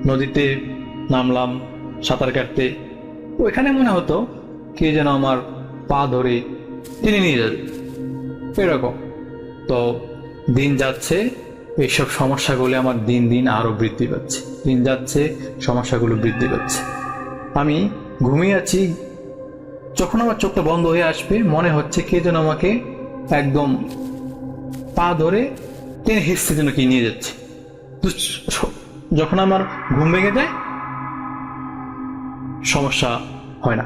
নদীতে নামলাম সাঁতার কাটতে। ওইখানে মনে হতো কে যেন আমার পা ধরে টেনে নিয়ে যাবে, এরকম। তো দিন যাচ্ছে, এইসব সমস্যাগুলো আমার দিন দিন আরো বৃদ্ধি পাচ্ছে, দিন যাচ্ছে, সমস্যাগুলো বৃদ্ধি পাচ্ছে। আমি ঘুমিয়ে আছি, যখন আমার চোখটা বন্ধ হয়ে আসবে মনে হচ্ছে কে যেন আমাকে একদম পা ধরে টেনে হিসছে যেন কি নিয়ে যাচ্ছে। তো যখন আমার ঘুম ভেঙে যায় সমস্যা হয় না,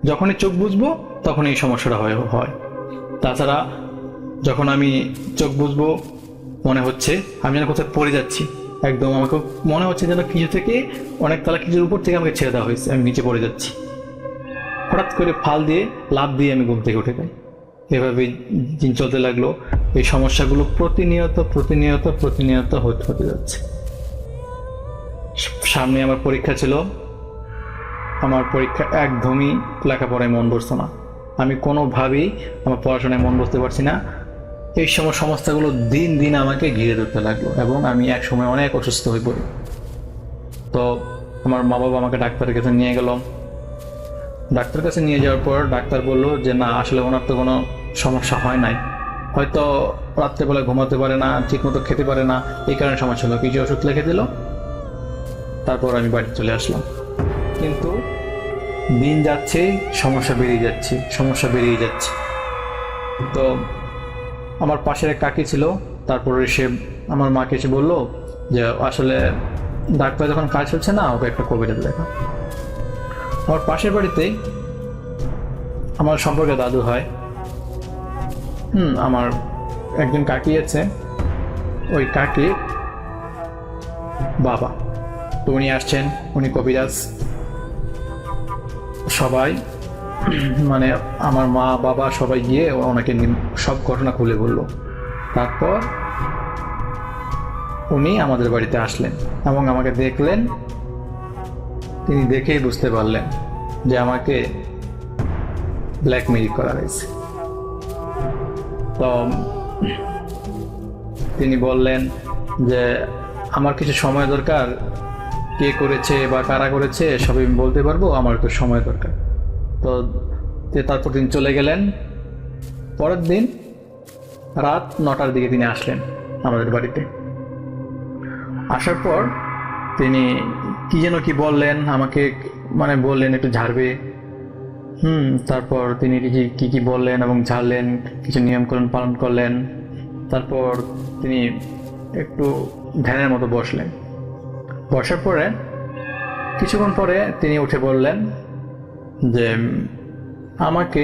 যখনই চোখ বুঝবো তখন এই সমস্যাটা হয়। তাছাড়া যখন আমি চোখ বুঝবো মনে হচ্ছে আমি যেন কোথাও পড়ে যাচ্ছি, একদম আমাকে মনে হচ্ছে যেন কিছু থেকে, অনেক তালা কিছুর উপর থেকে আমাকে ছেড়ে দেওয়া হয়েছে, আমি নিচে পড়ে যাচ্ছি। হঠাৎ করে ফাল দিয়ে লাফ দিয়ে আমি ঘুম থেকে উঠে যাই। এভাবে দিন চলতে লাগলো। এই সমস্যাগুলো প্রতিনিয়ত হতে যাচ্ছে। সামনে আমার পরীক্ষা ছিল, আমার পরীক্ষা একদমই লেখাপড়ায় মন বসতো না, আমি কোনোভাবেই আমার পড়াশোনায় মন বসতে পারছি না। এই সমস্যাগুলো দিন দিন আমাকে ঘিরে ধরতে লাগলো এবং আমি এক সময় অনেক অসুস্থ হয়ে পড়ি। তো আমার মা বাবা আমাকে ডাক্তারের কাছে নিয়ে গেল। ডাক্তার কাছে নিয়ে যাওয়ার পর ডাক্তার বললো যে না, আসলে ওনার তো কোনো সমস্যা হয় নাই, হয়তো রাত্রেবেলা ঘুমাতে পারে না, ঠিক মতো খেতে পারে না, এই কারণে সমস্যা হলো। কিছু ওষুধ লিখে দিল, তারপর আমি বাড়ি চলে আসলাম। কিন্তু দিন যাচ্ছে, সমস্যা বেরিয়ে যাচ্ছে। তো আমার পাশের এক কাকি ছিল, তারপরে সে আমার মাকে এসে বললো যে আসলে ডাক্তার যখন কাজ হচ্ছে না, ওকে একটা কবিতা লেখা। আমার পাশের বাড়িতেই আমার সম্পর্কে দাদু হয়, আমার একজন কাকি আছে, ওই কাকির বাবা। তো উনি আসছেন, উনি কবিরাজ। সবাই মানে আমার মা বাবা সবাই গিয়ে ওনাকে সব ঘটনা খুলে বললো। তারপর উনি আমাদের বাড়িতে আসলেন এবং আমাকে দেখলেন। তিনি দেখেই বুঝতে পারলেন যে আমাকে ব্ল্যাকমেইল করা হয়েছে। তো তিনি বললেন যে আমার কিছু সময় দরকার, কে করেছে বা কারা করেছে সবই আমি বলতে পারবো, আমার একটু সময় দরকার। তো তারপর তিনি চলে গেলেন। পরের দিন রাত 9টার দিকে তিনি আসলেন আমাদের বাড়িতে। আসার পর তিনি কি যেন কি বললেন আমাকে, মানে বললেন একটু ঝাড়বে। তারপর তিনি কি কি বললেন এবং ঝাড়লেন, কিছু নিয়মকানুন পালন করলেন। তারপর তিনি একটু ধ্যানের মতো বসলেন। বসার পরে কিছুক্ষণ পরে তিনি উঠে বললেন যে আমাকে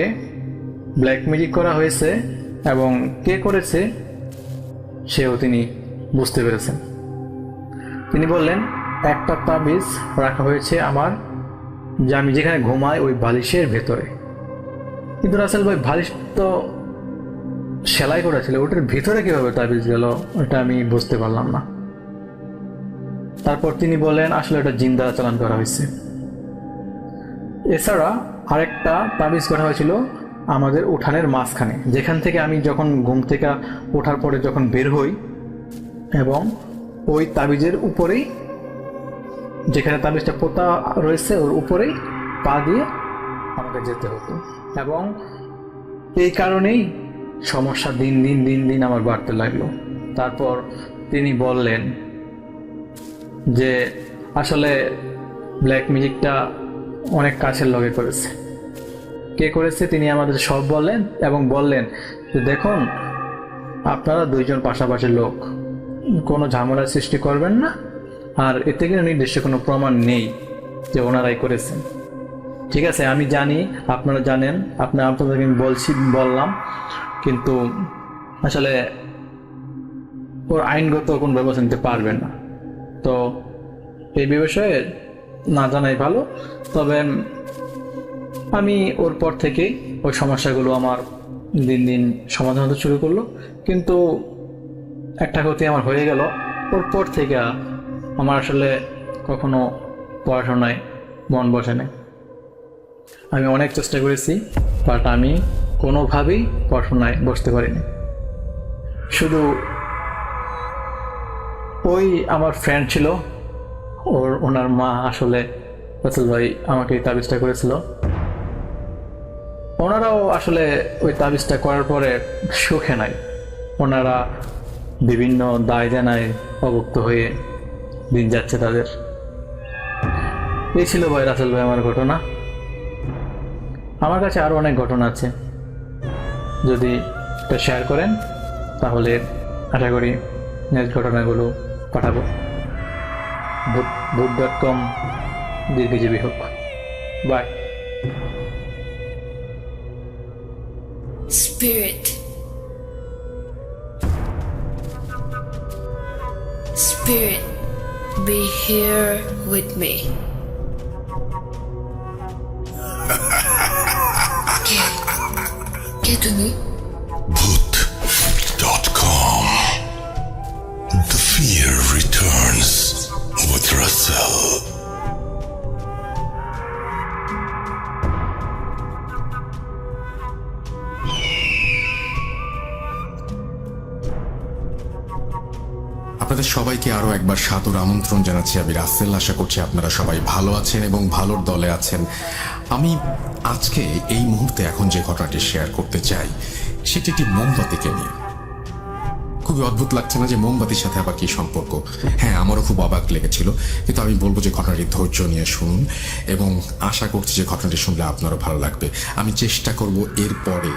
ব্ল্যাক ম্যাজিক করা হয়েছে এবং কে করেছে সেও তিনি বুঝতে পেরেছেন। তিনি বললেন একটা তাবিজ রাখা হয়েছে আমার, যে আমি যেখানে ঘুমাই ওই বালিশের ভেতরে। কিন্তু রাসেল ভাই, বালিশ তো সেলাই করা ছিল, ওটার ভিতরে কিভাবে তাবিজ গেল ওটা আমি বুঝতে পারলাম না। তারপর তিনি বললেন আসলে এটা জিন দ্বারা চালান করা হয়েছে। এছাড়া আরেকটা তাবিজ করা হয়েছিল আমাদের উঠানের মাঝখানে, যেখান থেকে আমি যখন ঘুম থেকে ওঠার পরে যখন বের হই, এবং ওই তাবিজের উপরেই, যেখানে তাবিজটা পোতা রয়েছে ওর উপরেই পা দিয়ে আমাকে যেতে হতো। এবং এই কারণেই সমস্যা দিন দিন দিন দিন আমার বাড়তে লাগলো। তারপর তিনি বললেন যে আসলে ব্ল্যাক ম্যাজিকটা অনেক কাছের লগে করেছে। কে করেছে তিনি আমাদের সব বললেন এবং বললেন যে দেখুন, আপনারা দুইজন পাশাপাশি লোক, কোনো ঝামেলার সৃষ্টি করবেন না, আর এতে কিন্তু নির্দিষ্ট কোনো প্রমাণ নেই যে ওনারাই করেছেন। ঠিক আছে, আমি জানি, আপনারা জানেন, আপনাদেরকে আমি বললাম, কিন্তু আসলে ওর আইনগত কোন ব্যবস্থা নিতে পারবেন না। তো এই বিষয়ে না জানাই ভালো। তবে আমি ওর পর থেকে ওই সমস্যাগুলো আমার দিন দিন সমাধান হতে শুরু করলো। কিন্তু একটা ক্ষতি আমার হয়ে গেল, ওর পর থেকে আমার আসলে কখনো পড়াশোনায় মন বসে নাই। আমি অনেক চেষ্টা করেছি, বাট আমি কোনোভাবেই পড়াশোনায় বসতে পারিনি। শুধু ওই আমার ফ্রেন্ড ছিল, ওনার মা আসলে রাসেল ভাই আমাকে এই তাবিজটা করেছিল। ওনারাও আসলে ওই তাবিজটা করার পরে সুখে নাই। ওনারা বিভিন্ন দায় জানায় অভুক্ত হয়ে দিন যাচ্ছে তাদের। এই ছিল ভাই রাসেল ভাই আমার ঘটনা। আমার কাছে আরো অনেক ঘটনা আছে, যদি এটা শেয়ার করেন তাহলে আশা করি নেক্সট ঘটনাগুলো পাঠাবো। ভূত.com দীর্ঘজীবী হোক। Bye. Spirit. Spirit, be here with me. কে তুমি? Bhoot.com. The fear returns with Russell. আপনাদের সবাইকে আরো একবার সাদর আমন্ত্রণ জানাচ্ছি। আমি রাসেল। আশা করছি আপনারা সবাই ভালো আছেন এবং ভালোর দলে আছেন। আমি আজকে এই মুহূর্তে এখন যে ঘটনাটি শেয়ার করতে চাই সেটি একটি মোমবাতিকে নিয়ে। খুবই অদ্ভুত লাগছে না যে মোমবাতির সাথে আবার কি সম্পর্ক? হ্যাঁ, আমারও খুব অবাক লেগেছিল, কিন্তু আমি বলবো যে ঘটনাটি ধৈর্য নিয়ে শুনুন এবং আশা করছি যে ঘটনাটি শুনলে আপনারও ভালো লাগবে। আমি চেষ্টা করব এরপরে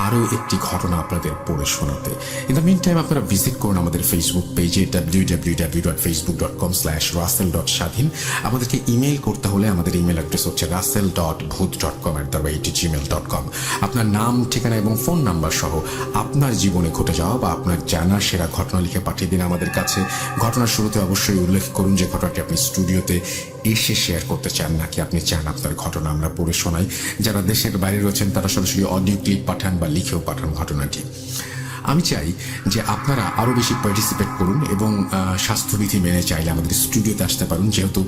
আরও একটি ঘটনা আপনাদের পড়ে শোনাতে। ইন দ্য মিন টাইম আপনারা ভিজিট করুন আমাদের ফেসবুক পেজে www.facebook.com/russell.স্বাধীন। আমাদেরকে ইমেইল করতে হলে আমাদের ইমেল অ্যাড্রেস হচ্ছে russell.bhoot.com@gmail.com। আপনার নাম, ঠিকানা এবং ফোন নাম্বার সহ আপনার জীবনে ঘটে যাওয়া বা আপনার জানা ঘটনার সেরা ঘটনা লিখে পাঠিয়ে দিন আমাদের কাছে। ঘটনার শুরুতে অবশ্যই উল্লেখ করুন যে ঘটনাটি আপনি স্টুডিওতে এসে শেয়ার করতে চান, নাকি আপনি চান আপনার ঘটনা আমরা পড়ে শোনাই। যারা দেশের বাইরে রয়েছেন তারা সরাসরি অডিও ক্লিপ পাঠান বা লিখেও পাঠান ঘটনাটি। আমি চাই যে আপনারা আরও বেশি পার্টিসিপেট করুন এবং স্বাস্থ্যবিধি মেনে চাইলে আমাদের স্টুডিওতে আসতে পারুন, যেহেতু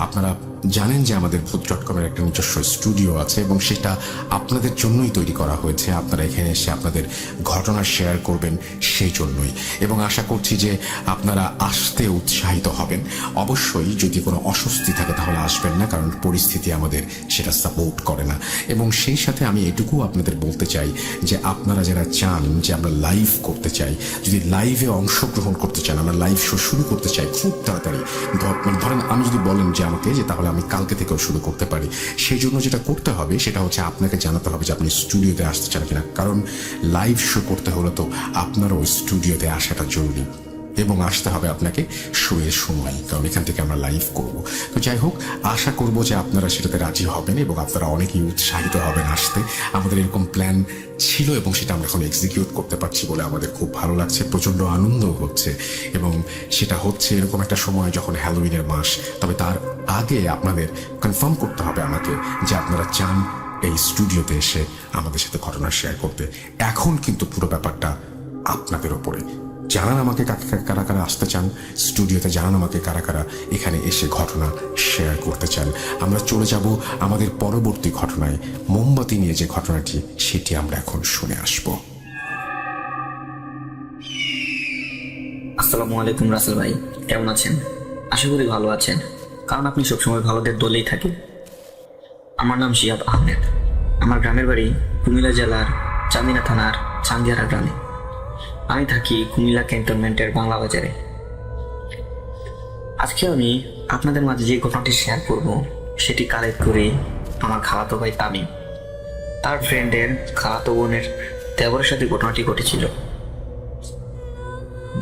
আপনারা জানেন যে আমাদের ভূত.com-এর একটা নিজস্ব স্টুডিও আছে এবং সেটা আপনাদের জন্যই তৈরি করা হয়েছে। আপনারা এখানে এসে আপনাদের ঘটনা শেয়ার করবেন সেই জন্যই, এবং আশা করছি যে আপনারা আসতে উৎসাহিত হবেন। অবশ্যই যদি কোনো অস্বস্তি থাকে তাহলে আসবেন না, কারণ পরিস্থিতি আমাদের সেটা সাপোর্ট করে না। এবং সেই সাথে আমি এটুকু আপনাদের বলতে চাই যে আপনারা যারা চান যে আমরা লাইভ করতে চাই, যদি লাইভে অংশগ্রহণ করতে চান, আমরা লাইভ শো শুরু করতে চাই খুব তাড়াতাড়ি, ধরেন আমি যদি বলেন যে আমাকে যে তাহলে আমি কালকে থেকেও শুরু করতে পারি, সেই জন্য যেটা করতে হবে সেটা হচ্ছে আপনাকে জানাতে হবে যে আপনি স্টুডিওতে আসতে চান কিনা, কারণ লাইভ শো করতে হলে তো আপনারও স্টুডিওতে আসাটা জরুরি এবং আসতে হবে আপনাকে শোয়ের সময়, কারণ এখান থেকে আমরা লাইভ করব। তো যাই হোক, আশা করব যে আপনারা সেটাতে রাজি হবেন এবং আপনারা অনেকেই উৎসাহিত হবেন আসতে। আমাদের এরকম প্ল্যান ছিল এবং সেটা আমরা এখন এক্সিকিউট করতে পারছি বলে আমাদের খুব ভালো লাগছে, প্রচণ্ড আনন্দও হচ্ছে। এবং সেটা হচ্ছে এরকম একটা সময় যখন হ্যালোউইনের মাস। তবে তার আগে আপনাদের কনফার্ম করতে হবে আমাকে যে আপনারা চান এই স্টুডিওতে এসে আমাদের সাথে ঘটনা শেয়ার করতে। এখন কিন্তু পুরো ব্যাপারটা আপনাদের ওপরে। জানান আমাকে কারা কারা আসতে চান স্টুডিওতে, জানান আমাকে কারা কারা এখানে এসে ঘটনা শেয়ার করতে চান। আমরা চলে যাব আমাদের পরবর্তী ঘটনায়, মোমবাতি নিয়ে যে ঘটনাটি সেটি আমরা এখন শুনে আসব। আসসালামু আলাইকুম রাসেল ভাই, কেমন আছেন? আশা করি ভালো আছেন, কারণ আপনি সবসময় ভালোদের দলেই থাকেন। আমার নাম শিহাব আহমেদ। আমার গ্রামের বাড়ি কুমিল্লা জেলার চান্দিনা থানার চান্দিয়ারা গ্রামে। আমি থাকি কুমিল্লা ক্যান্টনমেন্টের বাংলা বাজারে। আজকে আমি আপনাদের মাঝে যে ঘটনাটি শেয়ার করব সেটি কালেক্ট করে আমার খালাতো ভাই তামিম তার ফ্রেন্ডের খালাতো বোনের দেবরের সাথে ঘটনাটি ঘটেছিল।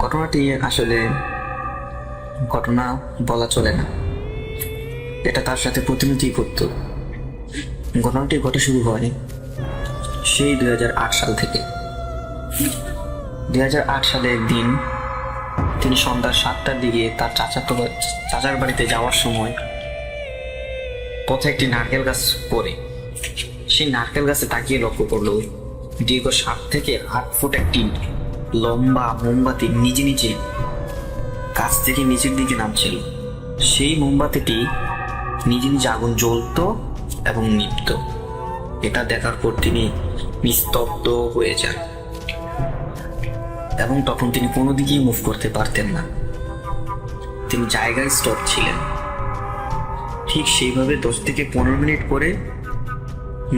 ঘটনাটি আসলে ঘটনা বলা চলে না, এটা তার সাথে প্রতিনিধি করত। ঘটনাটি ঘটে শুরু হয় সেই 2008 সাল থেকে। 2008 সালে একদিন তিনি সন্ধ্যা 7টার দিকে তার চাচার বাড়িতে যাওয়ার সময় পথে একটি নারকেল গাছ পড়ে। সেই নারকেল গাছে তাকিয়ে লক্ষ্য করলো দীর্ঘ 7 থেকে 8 ফুট একটি লম্বা মোমবাতি নিজে নিজে গাছ থেকে নিচের দিকে নামছিল। সেই মোমবাতিটি নিজে নিজে আগুন জ্বলতো এবং নিভত। এটা দেখার পর তিনি নিস্তব্ধ হয়ে যান এবং তখন তিনি কোনো দিকেই মুভ করতে পারতেন না, তিনি জায়গায় স্টপ ছিলেন। ঠিক সেইভাবে 10 থেকে 15 মিনিট পরে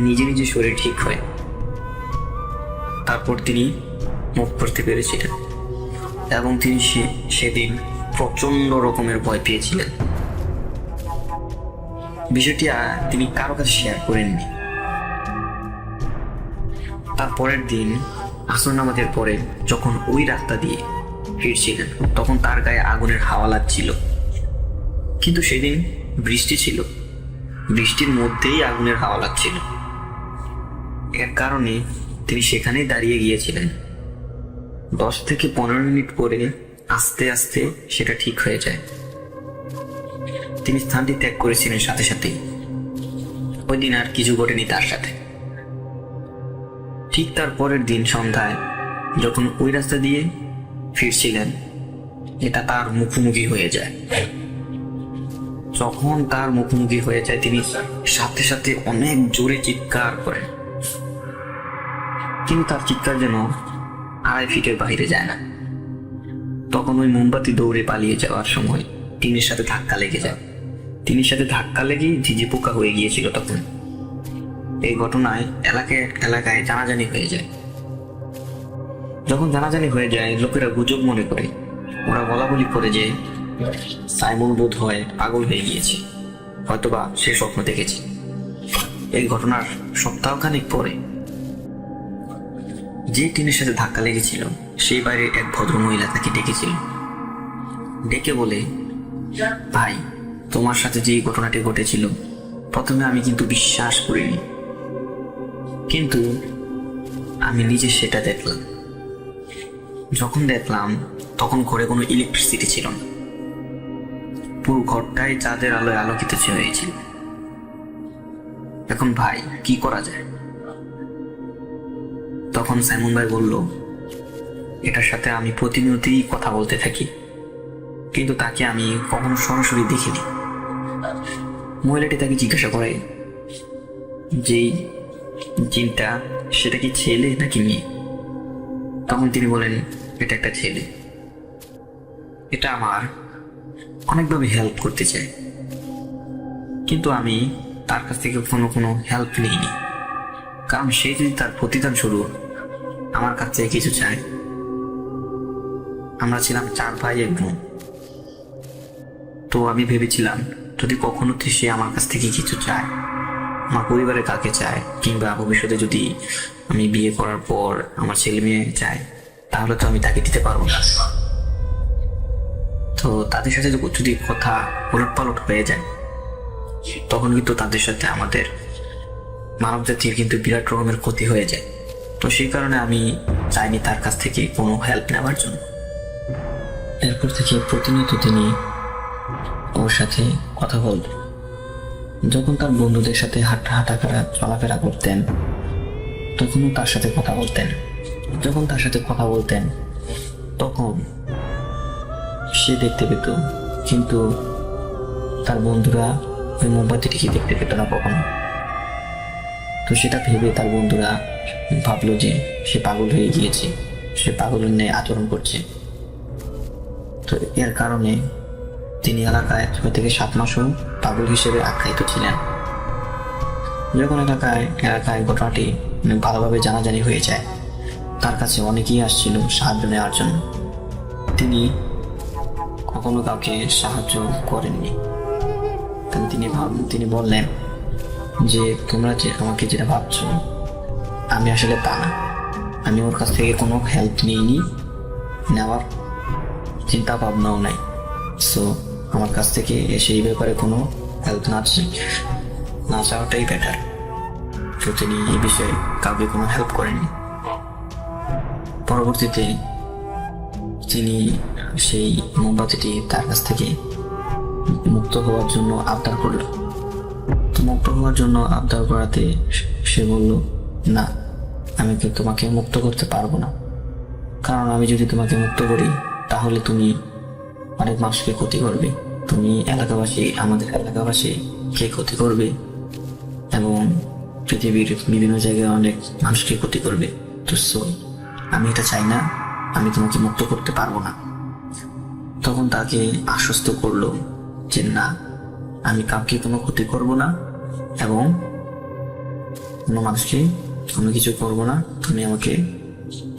নিজে নিজে শরীর ঠিক হয়। তারপর তিনি মুভ করতে পেরেছিলেন এবং তিনি সেদিন প্রচন্ড রকমের ভয় পেয়েছিলেন। বিষয়টি তিনি কারো কাছে শেয়ার করেননি। তার পরের দিন আসর নামাজের পরে যখন ওই রাস্তা দিয়ে ফিরছিলেন তখন তার গায়ে আগুনের হাওয়া লাগছিল, কিন্তু সেদিন বৃষ্টি ছিল, বৃষ্টির মধ্যেই আগুনের হাওয়া লাগছিল। এর কারণে তিনি সেখানেই দাঁড়িয়ে গিয়েছিলেন। 10 থেকে 15 মিনিট পরে আস্তে আস্তে সেটা ঠিক হয়ে যায়। তিনি স্থানটি ত্যাগ করেছিলেন সাথে সাথেই। ওই দিন আর কিছু ঘটেনি তার সাথে। ঠিক তার পরের দিন সন্ধ্যায় যখন ওই রাস্তা দিয়ে ফিরছিলেন, এটা তার মুখোমুখি হয়ে যায়। যখন তার মুখোমুখি হয়ে যায় তিনি সাথে সাথে অনেক জোরে চিৎকার করেন, কিন্তু তার চিৎকার যেন 2.5 ফিটের বাইরে যায় না। তখন ওই মোমবাতি দৌড়ে পালিয়ে যাওয়ার সময় টিনের সাথে ধাক্কা লেগে যায়। টিনের সাথে ধাক্কা লেগেই ঝিঝি পোকা হয়ে গিয়েছিল তখন। এই ঘটনায় এলাকায় জানাজানি হয়ে যায়। যখন জানাজানি হয়ে যায় লোকেরা গুজব মনে করে, ওরা বলাবলি করে যে সাইমন বোধ হয় পাগল হয়ে গিয়েছে, হয়তোবা সে স্বপ্ন দেখেছে। এই ঘটনার সপ্তাহখানেক পরে যে টিনের সাথে ধাক্কা লেগেছিল সেই বাইরের এক ভদ্রমহিলা তাকে ডেকেছিল। ডেকে বলে, ভাই, তোমার সাথে যে ঘটনাটি ঘটেছিল প্রথমে আমি কিন্তু বিশ্বাস করিনি, কিন্তু আমি নিজে সেটা দেখলাম। যখন দেখলাম তখন ঘরে কোনো ইলেকট্রিসিটি ছিল না, পুরো ঘরটাই চাঁদের আলোয় আলোকিত হয়েছিল। এখন ভাই কি করা যায়? তখন সাইমন ভাই বলল, এটার সাথে আমি প্রতিনিয়তই কথা বলতে থাকি, কিন্তু তাকে আমি কখনো সরাসরি দেখিনি। মহিলাটি তাকে জিজ্ঞাসা করে যেই জিনটা সেটা কি ছেলে নাকি মেয়ে? তখন তিনি বলেন, এটা একটা ছেলে। এটা আমার অনেকভাবে হেল্প করতে চায়, কিন্তু আমি তার কাছ থেকে কোনো হেল্প নিইনি, কারণ সে যদি তার প্রতিদান স্বরূপ আমার কাছ থেকে কিছু চায়। আমরা ছিলাম 4 ভাই 1 বোন, তো আমি ভেবেছিলাম যদি কখনো সে আমার কাছ থেকে কিছু চায়, আমার পরিবারের কাকে চায়, কিংবা ভবিষ্যতে যদি আমি বিয়ে করার পর আমার ছেলে মেয়ে চায়, তাহলে তো আমি তাকে দিতে পারবো না। তো তাদের সাথে যদি কথা উলটপালট হয়ে যায়, তখন কিন্তু তাদের সাথে আমাদের মানব জাতির কিন্তু বিরাট রকমের ক্ষতি হয়ে যায়। তো সেই কারণে আমি চাইনি তার কাছ থেকে কোনো হেল্প নেওয়ার জন্য। এরপর থেকে প্রতিনিয়ত তিনি ওর সাথে কথা বলতেন। যখন তার বন্ধুদের সাথে হাঁটাফেরা চলাফেরা করতেন, তখনও তার সাথে কথা বলতেন। যখন তার সাথে কথা বলতেন, তখন সে দেখতে পেত, কিন্তু তার বন্ধুরা ওই মোমবাতিটিকে দেখতে পেত না কখনো। তো সেটা ভেবে তার বন্ধুরা ভাবলো যে সে পাগল হয়ে গিয়েছে, সে পাগলের ন্যায় আচরণ করছে। তো এর কারণে তিনি এলাকায় 6 থেকে 7 মাসও পাগল হিসেবে আখ্যায়িত ছিলেন। যখন এলাকায় ঘটনাটি ভালোভাবে জানাজানি হয়ে যায়, তার কাছে অনেকেই আসছিল সাহায্য নেওয়ার জন্য। তিনি কখনো কাউকে সাহায্য করেননি। তিনি বললেন যে তোমরা যে আমাকে যেটা ভাবছো, আমি আসলে তা না। আমি ওর কাছ থেকে কোনো হেল্প নিইনি, নেওয়ার চিন্তা ভাবনাও নাই। সো আমার কাছ থেকে এসে এই ব্যাপারে কোনো হেল্প না চাওয়াটাই বেটার। তো তিনি এই বিষয়ে কাউকে কোনো হেল্প করেননি। পরবর্তীতে তিনি সেই মোমবাতিটি তার কাছ থেকে মুক্ত হওয়ার জন্য আবদার করল। তো মুক্ত হওয়ার জন্য আবদার করাতে সে বলল, না, আমি তো তোমাকে মুক্ত করতে পারবো না, কারণ আমি যদি তোমাকে মুক্ত করি তাহলে তুমি অনেক মানুষকে ক্ষতি করবে, তুমি আমাদের এলাকাবাসীকে ক্ষতি করবে এবং পৃথিবীর বিভিন্ন জায়গায় অনেক মানুষকে ক্ষতি করবে। তো আমি এটা চাই না, আমি তোমাকে মুক্ত করতে পারবো না। তখন তাকে আশ্বস্ত করলো যে না, আমি কাউকে কোনো ক্ষতি করব না এবং কোনো মানুষকে কোনো কিছু করবো না, তুমি আমাকে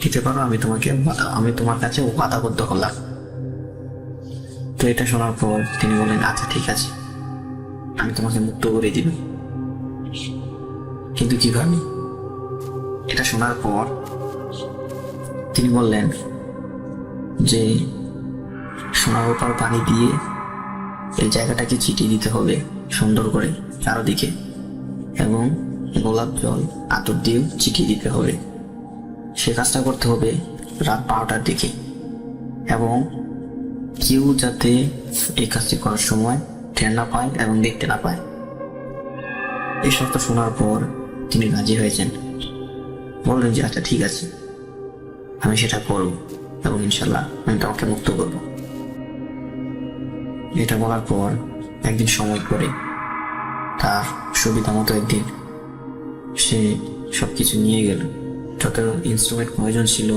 দিতে পারো, আমি তোমার কাছে ওয়াদাবদ্ধ হলাম। তো এটা শোনার পর তিনি বললেন, আচ্ছা ঠিক আছে, আমি তোমাকে মুক্ত করে দিব, কিন্তু কিভাবে? এটা শোনার পর তিনি বললেন যে সোনার উপর পানি দিয়ে এই জায়গাটাকে ছিটিয়ে দিতে হবে সুন্দর করে চারদিকে, এবং গোলাপ জল আতর দিয়েও ছিটিয়ে দিতে হবে। সে কাজটা করতে হবে রাত 12টার দিকে, এবং কেউ যাতে এই কাজটি করার সময় টের না পায় এবং দেখতে না পায়। এই শর্ত শোনার পর তিনি রাজি হয়েছেন, বললেন যে আচ্ছা ঠিক আছে, আমি সেটা করব এবং ইনশাল্লাহ আমি তোমাকে মুক্ত করব। এটা বলার পর একদিন সময় পরে তার সুবিধা মতো একদিন সে সবকিছু নিয়ে গেল, যত ইনস্ট্রুমেন্ট প্রয়োজন ছিল,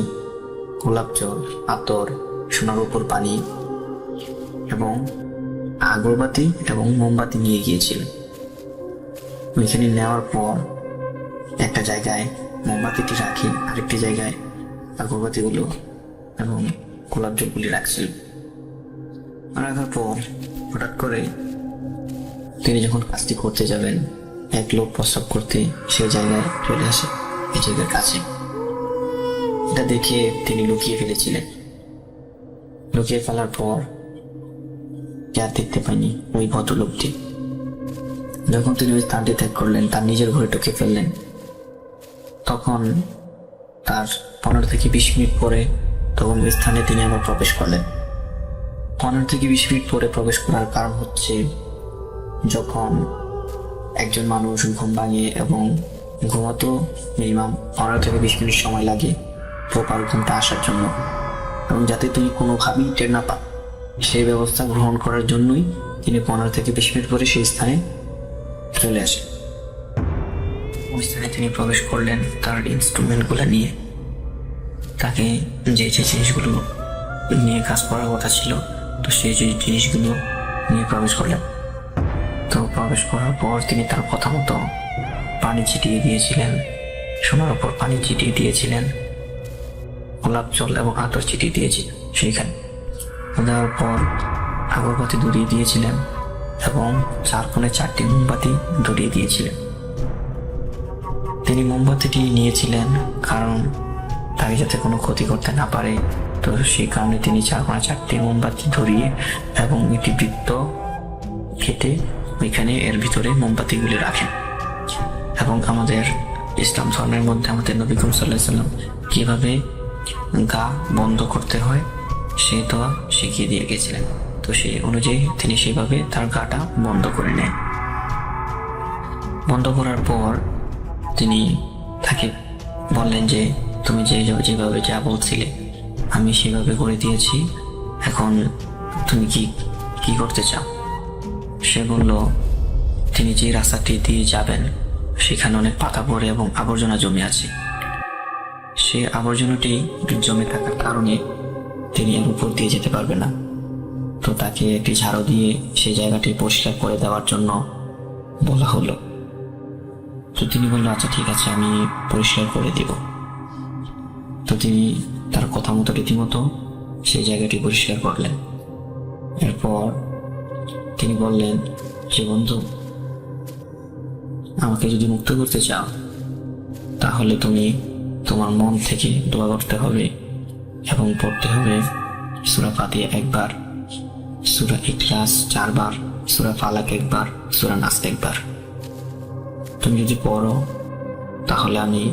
গোলাপ জল, আতর, সোনার উপর পানি এবং আগরবাতি এবং মোমবাতি নিয়ে গিয়েছিল। ওইখানে নেওয়ার পর একটা জায়গায় মোমবাতিটি রাখি, আরেকটি জায়গায় আগরবাতিগুলো এবং গোলাপ জলগুলি রাখছিল। রাখার পর হঠাৎ করে তিনি যখন কাজটি করতে যাবেন, এক লোক প্রস্রাব করতে সে জায়গায় চলে আসে, এই জায়গার কাছে। এটা দেখে তিনি লুকিয়ে ফেলেছিলেন। লুকিয়ে ফেলার পর আর দেখতে পায়নি ওই ভদ্রলোকটি। যখন তিনি ওই স্থানটি ত্যাগ করলেন, তার নিজের ঘরে ঢুকে ফেললেন, তখন তার 15 থেকে 20 মিনিট পরে তখন ওই স্থানে তিনি আবার প্রবেশ করলেন। 15 থেকে 20 মিনিট পরে প্রবেশ করার কারণ হচ্ছে, যখন একজন মানুষ ঘুম ভাঙে এবং ঘুমাতো মিনিমাম 15 থেকে 20 মিনিট সময় লাগে প্রপার ঘুমটা আসার জন্য, এবং যাতে তিনি কোনোভাবেই টের না পান সেই ব্যবস্থা গ্রহণ করার জন্যই তিনি 15 থেকে 20 মিনিট পরে সেই স্থানে চলে আসেন। ওই স্থানে তিনি প্রবেশ করলেন তার ইনস্ট্রুমেন্টগুলো নিয়ে। তাকে যে যে জিনিসগুলো নিয়ে কাজ করার কথা ছিল, তো সেই যে জিনিসগুলো নিয়ে প্রবেশ করলেন। তো প্রবেশ করার পর তিনি তার কথা মতো পানি ছিটিয়ে দিয়েছিলেন, সোনার উপর পানি ছিটিয়ে দিয়েছিলেন, গোলাপ জল এবং আতর ছিটিয়ে দিয়েছিলেন সেইখানে। দেওয়ার পর আগরবাতি ধরিয়ে দিয়েছিলেন এবং 4 কোণে 4টি মোমবাতি ধরিয়ে দিয়েছিলেন। তিনি মোমবাতিটি নিয়েছিলেন কারণ তাকে যাতে কোনো ক্ষতি করতে না পারে, তো সেই কারণে তিনি 4 কোণে 4টি মোমবাতি ধরিয়ে এবং একটি বৃত্ত কেটে ওইখানে এর ভিতরে মোমবাতিগুলি রাখেন। এবং আমাদের ইসলাম ধর্মের মধ্যে আমাদের নবী করিম সাল্লাল্লাহু আলাইহি ওয়াসাল্লাম কিভাবে গা বন্ধ করতে হয় সে দোয়া শিখিয়ে দিয়ে গেছিলেন। তো সেই অনুযায়ী তিনি সেভাবে তার গাটা বন্ধ করে নেন। বন্ধ করার পর তিনি তাকে বললেন যে তুমি যেভাবে যা বলছিলে আমি সেভাবে করে দিয়েছি, এখন তুমি কি করতে চাও? সে বলল তিনি যে রাস্তাটি দিয়ে যাবেন সেখানে অনেক পাতা পড়ে এবং আবর্জনা জমে আছে। সে আবর্জনাটি জমে থাকার কারণে তিনি এর উপর দিয়ে যেতে পারবে না। তো তাকে একটি ঝাড়ু দিয়ে সেই জায়গাটি পরিষ্কার করে দেওয়ার জন্য বলা হলো। তো তিনি বললেন আচ্ছা ঠিক আছে, আমি পরিষ্কার করে দিব। তো তিনি তার কথা মতো রীতিমতো সেই জায়গাটি পরিষ্কার করলেন। এরপর তিনি বললেন যে বন্ধু, আমাকে যদি মুক্ত করতে চাও তাহলে তুমি তোমার মন থেকে দোয়া করতে হবে এবং পড়তে হবে সূরা ফাতিহা 1 বার, সূরা ইখলাস 4 বার, সূরা ফালাক 1 বার, সূরা নাস 1 বার। তুমি যদি পড়ো তাহলে আমি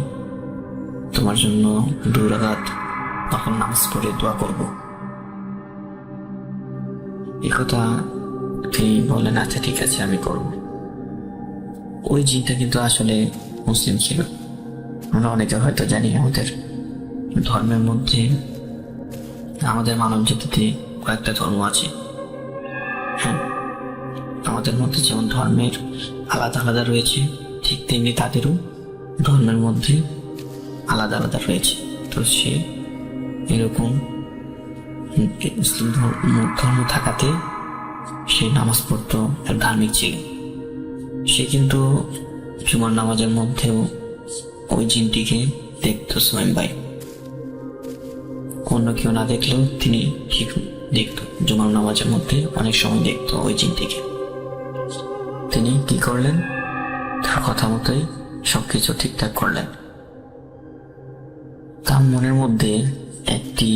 তোমার জন্য 2 রাকাত তখন নামাজ পড়ে দোয়া করব। এই কথা তিনি বললেন আচ্ছা ঠিক আছে আমি করব। ওই জিনটা কিন্তু আসলে মুসলিম ছিল। আমরা অনেকে হয়তো জানি আমাদের ধর্মের মধ্যে, আমাদের মানব জাতিতে কয়েকটা ধর্ম আছে। হ্যাঁ, আমাদের মধ্যে যেমন ধর্মের আলাদা আলাদা রয়েছে, ঠিক তেমনি তাদেরও ধর্মের মধ্যে আলাদা আলাদা রয়েছে। তো সে এরকম মুসলিম ধর্ম থাকাতে সে নামাজ পড়তো, ধার্মিক ছিল। সে কিন্তু জুমার নামাজের মধ্যেও ওই জিনটিকে দেখতো সোহেম ভাই। অন্য কেউ না দেখলেও তিনি ঠিক দেখতো, জুমার নামাজের মধ্যে অনেক সময় দেখতো ওই জিনটিকে। তিনি কি করলেন, তার কথা মতোই সবকিছু ঠিকঠাক করলেন। তার মনের মধ্যে একটি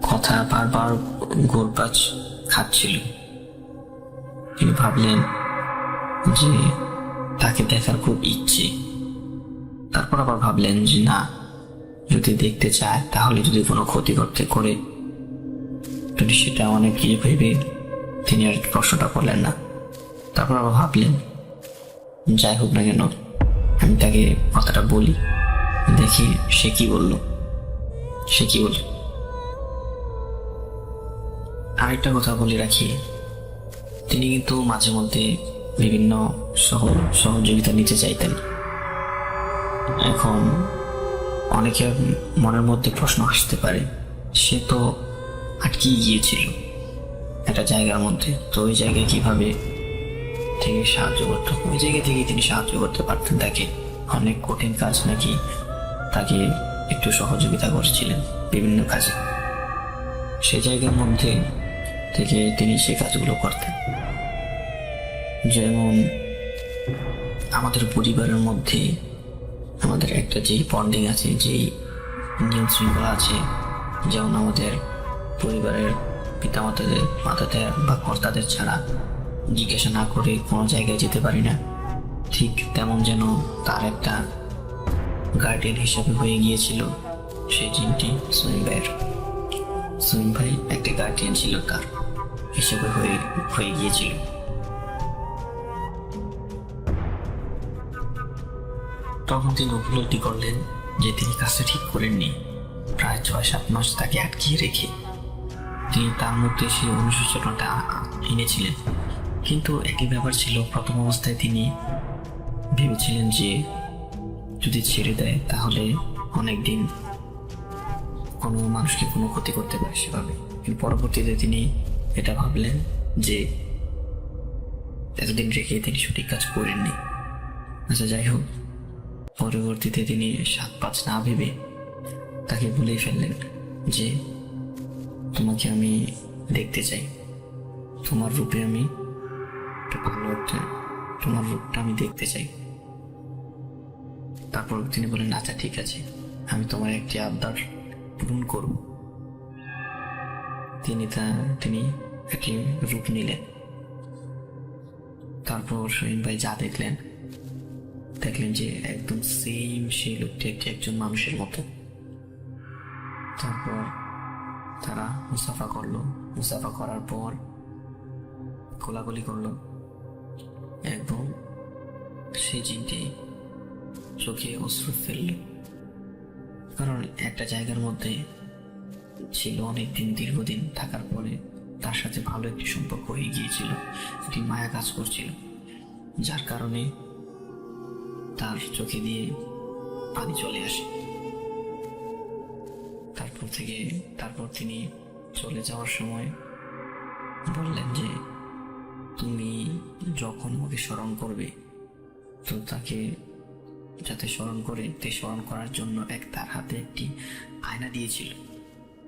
কথা বারবার ঘুরপাক খাচ্ছিল। তিনি ভাবলেন যে তাকে দেখার খুব ইচ্ছে। তারপর আবার ভাবলেন যে না, যদি দেখতে চায় তাহলে যদি কোনো ক্ষতি করতে করে, যদি সেটা অনেক কিছু ভেবে তিনি আর প্রশ্নটা করলেন না। তারপর আবার ভাবলেন যাই হোক না কেন আমি তাকে কথাটা বলি, দেখি সে কি বলল। আরেকটা কথা বলে রাখি, তিনি কিন্তু মাঝে মধ্যে বিভিন্ন সহযোগিতা নিতে চাইতেন। এখন অনেকের মনের মধ্যে প্রশ্ন আসতে পারে, সে তো আটকে গিয়েছিল একটা জায়গার মধ্যে, তো ওই জায়গায় কিভাবে থেকে সাহায্য করতো? ওই জায়গা থেকে তিনি সাহায্য করতে পারতেন তাকে। অনেক কঠিন কাজ নাকি তাকে একটু সহযোগিতা করেছিলেন বিভিন্ন কাজে, সে জায়গার মধ্যে থেকে তিনি সে কাজগুলো করতেন। যেমন আমাদের পরিবারের মধ্যে আমাদের একটা যেই বন্ডিং আছে, যেই নিয়ম শৃঙ্খলা আছে, যেমন আমাদের পরিবারের পিতামাতাদের বা কর্তাদের ছাড়া জিজ্ঞাসা না করে কোনো জায়গায় যেতে পারি না, ঠিক তেমন যেন তার একটা গার্ডিয়ান হিসাবে হয়ে গিয়েছিল সেই জিনটি সোহিম ভাইয়ের। সোহিম ভাই একটা গার্ডিয়ান ছিল তার হিসেবে হয়ে গিয়েছিল। তখন তিনি উপলব্ধি করলেন যে তিনি কাজটা ঠিক করেননি। প্রায় 6-7 মাস তাকে আটকিয়ে রেখে তিনি তার মধ্যে সেই অনুশোচনাটা এনেছিলেন। কিন্তু একই ব্যাপার ছিল, প্রথম অবস্থায় তিনি ভেবেছিলেন যে যদি ছেড়ে দেয় তাহলে অনেকদিন কোনো মানুষকে কোনো ক্ষতি করতে পারে সেভাবে। কিন্তু পরবর্তীতে তিনি এটা ভাবলেন যে এতদিন রেখে তিনি সঠিক কাজ করেননি। আচ্ছা যাই হোক, পরবর্তীতে তিনি 7-5 না ভেবে তাকে বলেই ফেললেন যে তোমাকে আমি দেখতে চাই, তোমার রূপে আমি তোমার রূপটা আমি দেখতে চাই। তারপর তিনি বলেন আচ্ছা ঠিক আছে, আমি তোমার একটি আবদার পূরণ করব। তিনি একটি রূপ নিলেন। তারপর সোহিম ভাই যা দেখলেন যে একদম সেম সেই লোকটি একজন মানুষের মতো। তারপর তারা মুসাফা করার পর কোলাকুলি করলো এবং সেই জিনটি চোখে অশ্রু ফেলল। কারণ একটা জায়গার মধ্যে ছিল অনেকদিন, দীর্ঘদিন থাকার পরে তার সাথে ভালো একটি সম্পর্ক হয়ে গিয়েছিল, একটি মায়া কাজ করছিল, যার কারণে তার চোখে দিয়ে পানি চলে আসে। তারপর তিনি চলে যাওয়ার সময় বললেন যে তুমি যখন আমাকে স্মরণ করবে তো তাকে যাতে স্মরণ করার জন্য তার হাতে একটি আয়না দিয়েছিল,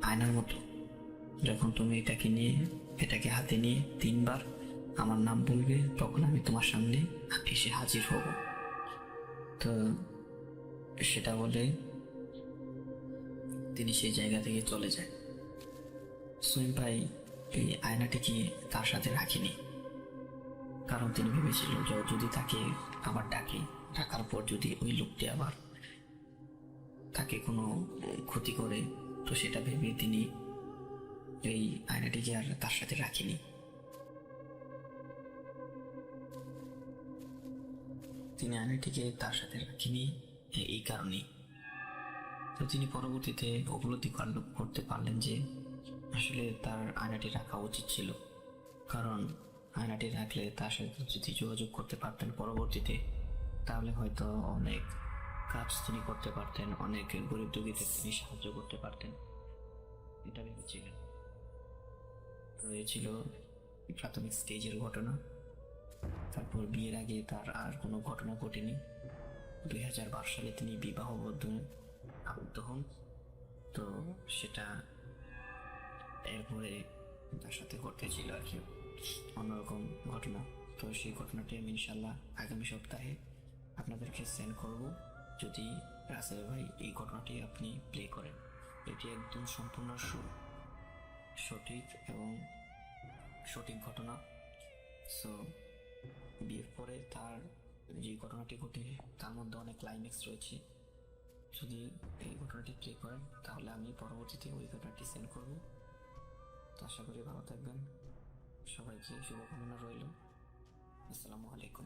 আয়নার মতো। যখন তুমি এটাকে হাতে নিয়ে 3 বার আমার নাম বলবে তখন আমি তোমার সামনে এসে হাজির হব। তো সেটা বলে তিনি সেই জায়গা থেকে চলে যায়। সোহিম ভাই এই আয়নাটিকে তার সাথে রাখেনি, কারণ তিনি ভেবেছিল যদি তাকে আবার ডাকার পর যদি ওই লোকটি আবার তাকে কোনো ক্ষতি করে, তো সেটা ভেবে তিনি এই আয়নাটিকে আর তার সাথে রাখেনি। তিনি আয়নাটিকে তার সাথে রাখেনি এই কারণেই। তো তিনি পরবর্তীতে উপলব্ধি করতে পারলেন যে আসলে তার আয়নাটি রাখা উচিত ছিল, কারণ আয়নাটি রাখলে তার সাথে যদি যোগাযোগ করতে পারতেন পরবর্তীতে, তাহলে হয়তো অনেক কাজ তিনি করতে পারতেন, অনেক গরিব দুঃখীদের তিনি সাহায্য করতে পারতেন, এটা ভেবেছিলেন। তো এ ছিল প্রাথমিক স্টেজের ঘটনা। তারপর বিয়ের আগে তার আর কোনো ঘটনা ঘটেনি। 2012 সালে তিনি বিবাহবদ্ধ আবদ্ধ হন। তো সেটা এরপরে তার সাথে ঘটেছিল আর কি অন্যরকম ঘটনা। তো সেই ঘটনাটি আমি ইনশাল্লাহ আগামী সপ্তাহে আপনাদেরকে সেন্ড করব, যদি রাসেল ভাই এই ঘটনাটি আপনি প্লে করেন। এটি একদম সম্পূর্ণ সঠিক ঘটনা। সো বিয়ের পরে তার যে ঘটনাটি ঘটে তার মধ্যে অনেক ক্লাইম্যাক্স রয়েছে। যদি এই ঘটনাটি প্লে করেন তাহলে আমি পরবর্তীতে ওই ঘটনাটি সেন্ড করব। তো আশা করি ভালো থাকবেন। সবাইকে শুভকামনা রইল। আসসালামু আলাইকুম।